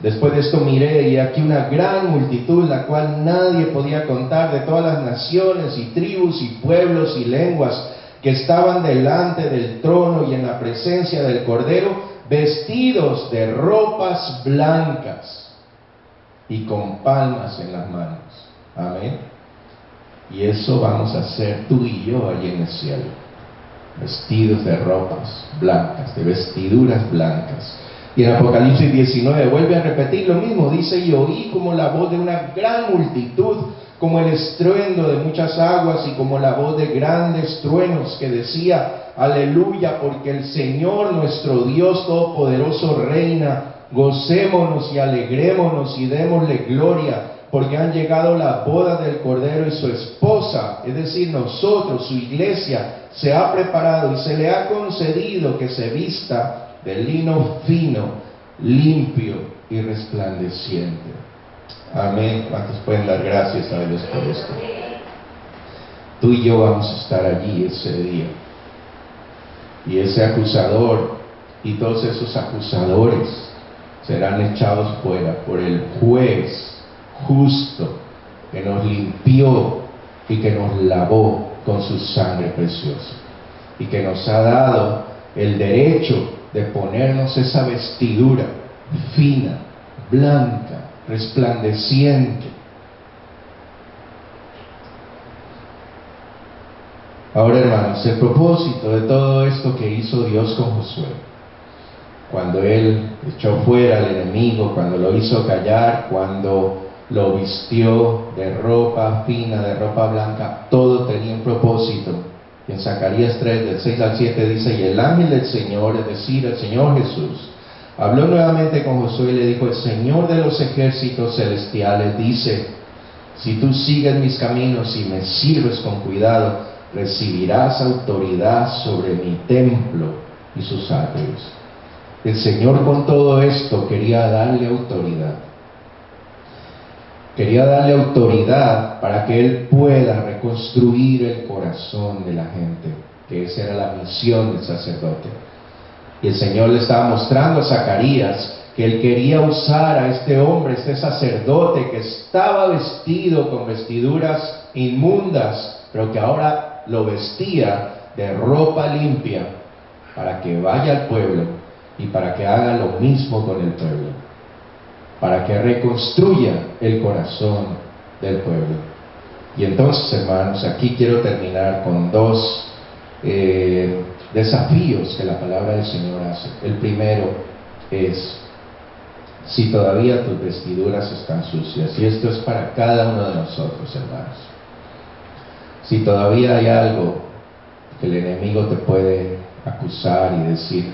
D: después de esto miré, y aquí una gran multitud, la cual nadie podía contar, de todas las naciones y tribus y pueblos y lenguas, que estaban delante del trono y en la presencia del Cordero, vestidos de ropas blancas y con palmas en las manos. Amén. Y eso vamos a hacer tú y yo allí en el cielo, vestidos de ropas blancas, de vestiduras blancas. Y en Apocalipsis 19 vuelve a repetir lo mismo, dice: y oí como la voz de una gran multitud, como el estruendo de muchas aguas, y como la voz de grandes truenos, que decía: aleluya, porque el Señor nuestro Dios Todopoderoso reina. Gocémonos y alegrémonos y démosle gloria, porque han llegado las bodas del Cordero, y su esposa, es decir, nosotros, su iglesia, se ha preparado y se le ha concedido que se vista de lino fino, limpio y resplandeciente. Amén. ¿Cuántos pueden dar gracias a Dios por esto? Tú y yo vamos a estar allí ese día. Y ese acusador y todos esos acusadores serán echados fuera por el juez justo, que nos limpió y que nos lavó con su sangre preciosa, y que nos ha dado el derecho de ponernos esa vestidura fina, blanca, resplandeciente. Ahora, hermanos, el propósito de todo esto que hizo Dios con Josué, cuando Él echó fuera al enemigo, cuando lo hizo callar, cuando lo vistió de ropa fina, de ropa blanca, todo tenía un propósito. Y en Zacarías 3, del 6 al 7 dice: y el ángel del Señor, es decir, el Señor Jesús, habló nuevamente con Josué y le dijo: el Señor de los ejércitos celestiales dice: si tú sigues mis caminos y me sirves con cuidado, recibirás autoridad sobre mi templo y sus atrios. El Señor con todo esto quería darle autoridad. Quería darle autoridad para que Él pueda reconstruir el corazón de la gente, que esa era la misión del sacerdote. Y el Señor le estaba mostrando a Zacarías que Él quería usar a este hombre, este sacerdote que estaba vestido con vestiduras inmundas, pero que ahora lo vestía de ropa limpia para que vaya al pueblo y para que haga lo mismo con el pueblo, para que reconstruya el corazón del pueblo. Y entonces, hermanos, aquí quiero terminar con dos desafíos que la palabra del Señor hace. El primero es: si todavía tus vestiduras están sucias, y esto es para cada uno de nosotros, hermanos, si todavía hay algo que el enemigo te puede acusar y decir,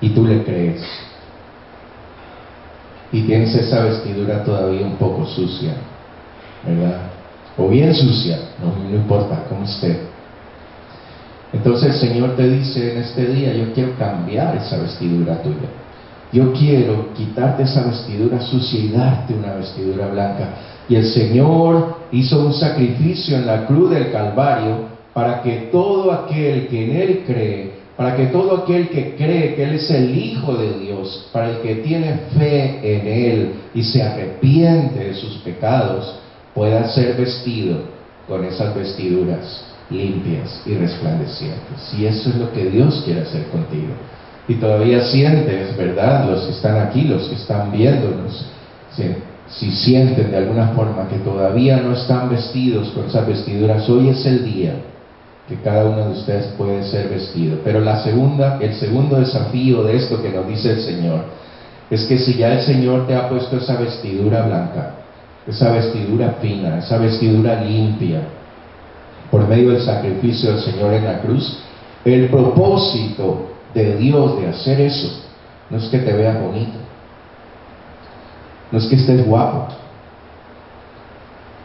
D: y tú le crees, y tienes esa vestidura todavía un poco sucia, ¿verdad? O bien sucia, no importa cómo esté. Entonces el Señor te dice en este día: yo quiero cambiar esa vestidura tuya. Yo quiero quitarte esa vestidura sucia y darte una vestidura blanca. Y el Señor hizo un sacrificio en la cruz del Calvario para que todo aquel que en Él cree, para que todo aquel que cree que Él es el Hijo de Dios, para el que tiene fe en Él y se arrepiente de sus pecados, pueda ser vestido con esas vestiduras limpias y resplandecientes. Y eso es lo que Dios quiere hacer contigo. Y todavía sientes, ¿verdad? Los que están aquí, los que están viéndonos, si sienten de alguna forma que todavía no están vestidos con esas vestiduras, hoy es el día que cada uno de ustedes puede ser vestido. Pero el segundo desafío de esto que nos dice el Señor es que si ya el Señor te ha puesto esa vestidura blanca, esa vestidura fina, esa vestidura limpia, por medio del sacrificio del Señor en la cruz, el propósito de Dios de hacer eso no es que te veas bonito, no es que estés guapo,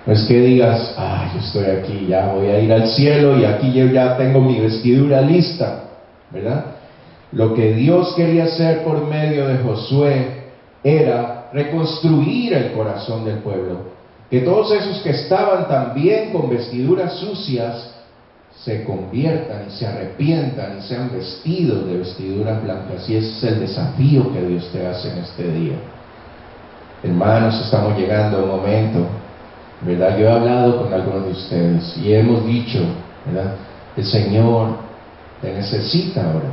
D: no es que digas, yo estoy aquí, ya voy a ir al cielo y aquí yo ya tengo mi vestidura lista, ¿verdad? Lo que Dios quería hacer por medio de Josué era reconstruir el corazón del pueblo, que todos esos que estaban también con vestiduras sucias se conviertan y se arrepientan y sean vestidos de vestiduras blancas. Y ese es el desafío que Dios te hace en este día. Hermanos, estamos llegando a un momento, ¿verdad? Yo he hablado con algunos de ustedes y hemos dicho, ¿verdad? El Señor te necesita ahora.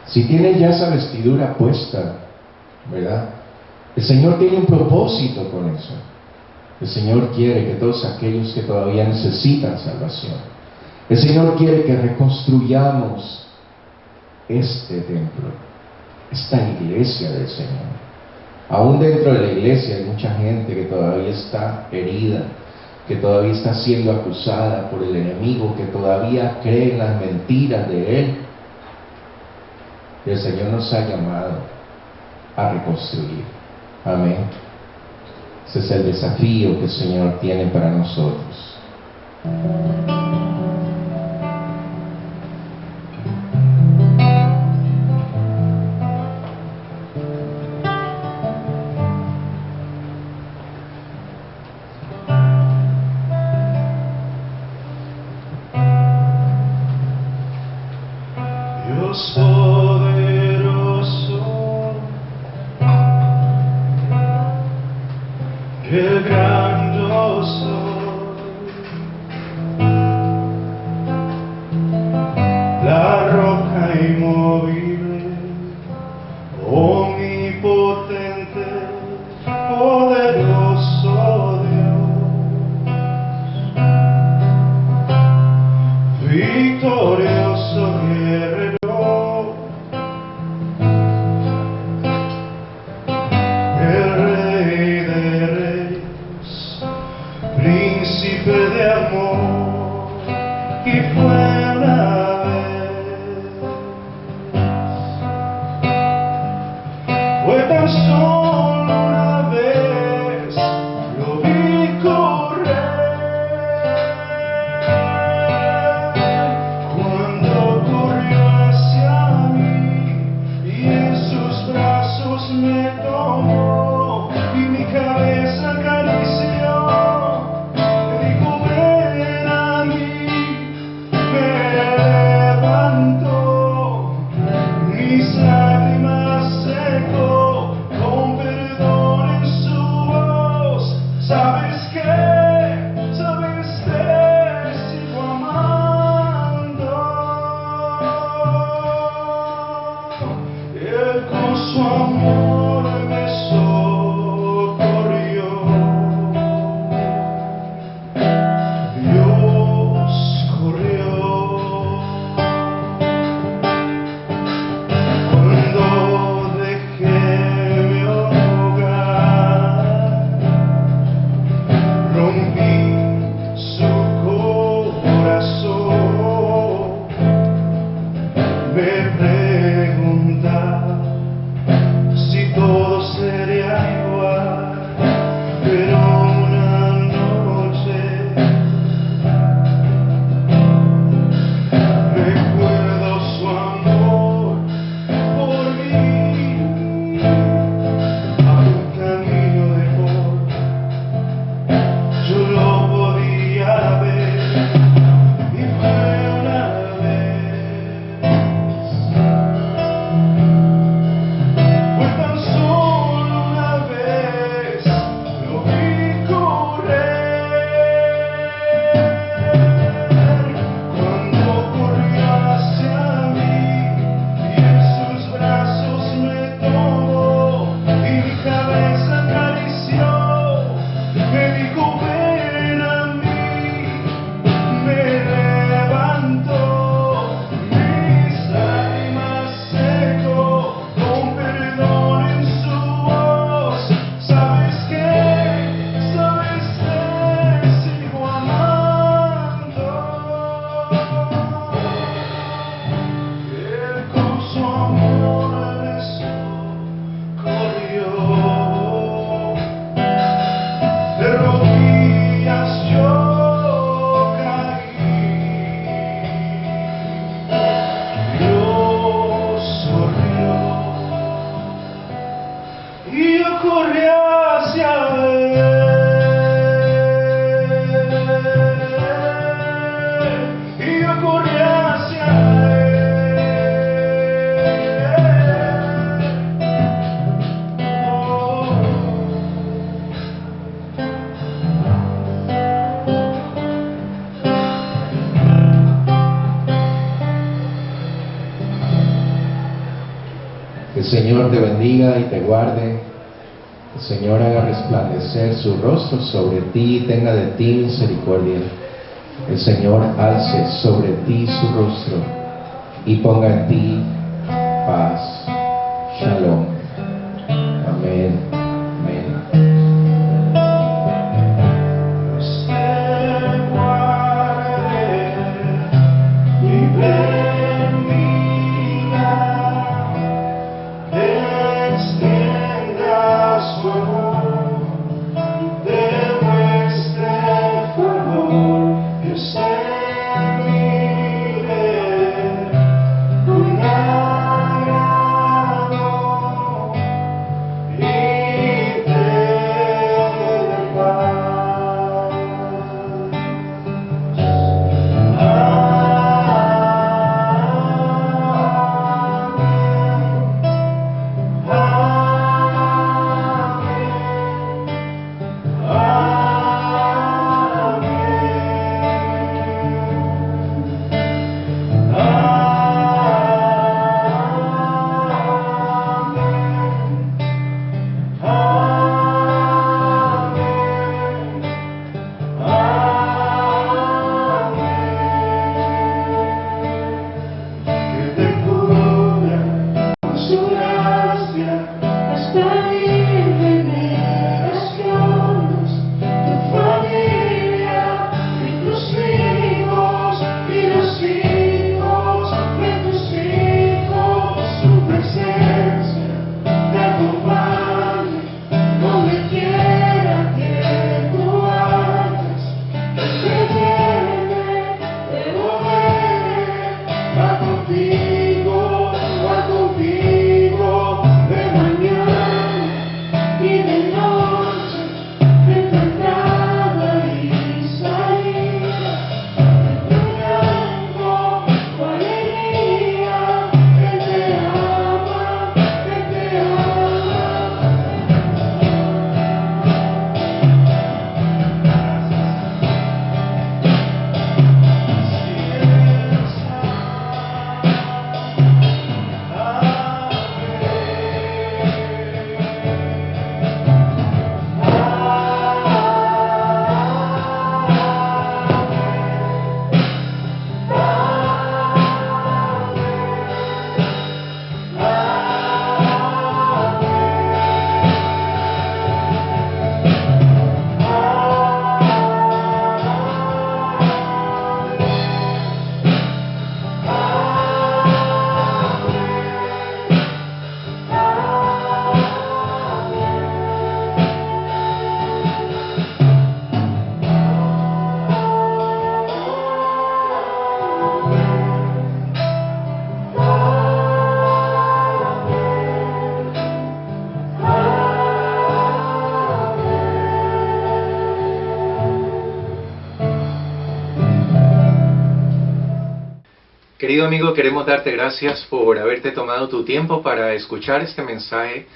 D: Si tienes ya esa vestidura puesta, ¿verdad? El Señor tiene un propósito con eso. El Señor quiere que todos aquellos que todavía necesitan salvación, el Señor quiere que reconstruyamos este templo, esta iglesia del Señor. Aún dentro de la iglesia hay mucha gente que todavía está herida, que todavía está siendo acusada por el enemigo, que todavía cree en las mentiras de él. Y el Señor nos ha llamado a reconstruir. Amén. Ese es el desafío que el Señor tiene para nosotros.
B: Dios poderoso, el grandioso, la roca inmovible, omnipotente, poderoso Dios, victorioso guerrero, el Rey de Reyes, príncipe de amor, y fue una vez, fue tan solo una vez, lo vi correr, cuando corrió hacia mí y en sus brazos me tomó y mi cabeza acarició, me dijo ven a mí, ven.
D: Señor te bendiga y te guarde. El Señor haga resplandecer su rostro sobre ti y tenga de ti misericordia. El Señor alce sobre ti su rostro y ponga en ti paz. Shalom. Amén. Amén.
E: Querido amigo, queremos darte gracias por haberte tomado tu tiempo para escuchar este mensaje.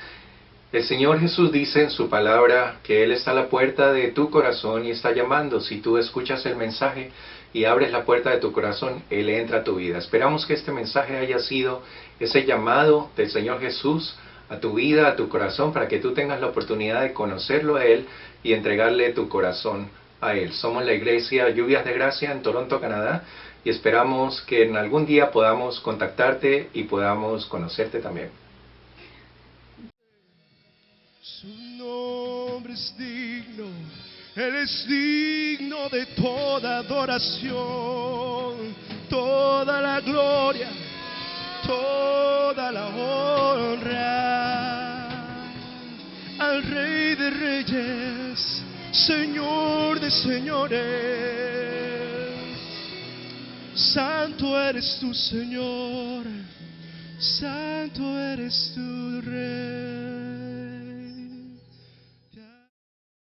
E: El Señor Jesús dice en su palabra que Él está a la puerta de tu corazón y está llamando. Si tú escuchas el mensaje y abres la puerta de tu corazón, Él entra a tu vida. Esperamos que este mensaje haya sido ese llamado del Señor Jesús a tu vida, a tu corazón, para que tú tengas la oportunidad de conocerlo a Él y entregarle tu corazón a Él. Somos la iglesia Lluvias de Gracia en Toronto, Canadá, y esperamos que en algún día podamos contactarte y podamos conocerte también.
F: Su nombre es digno, Él es digno de toda adoración, toda la gloria, toda la honra al Rey de Reyes, Señor de señores. Santo eres tú, Señor, santo eres tú, Rey.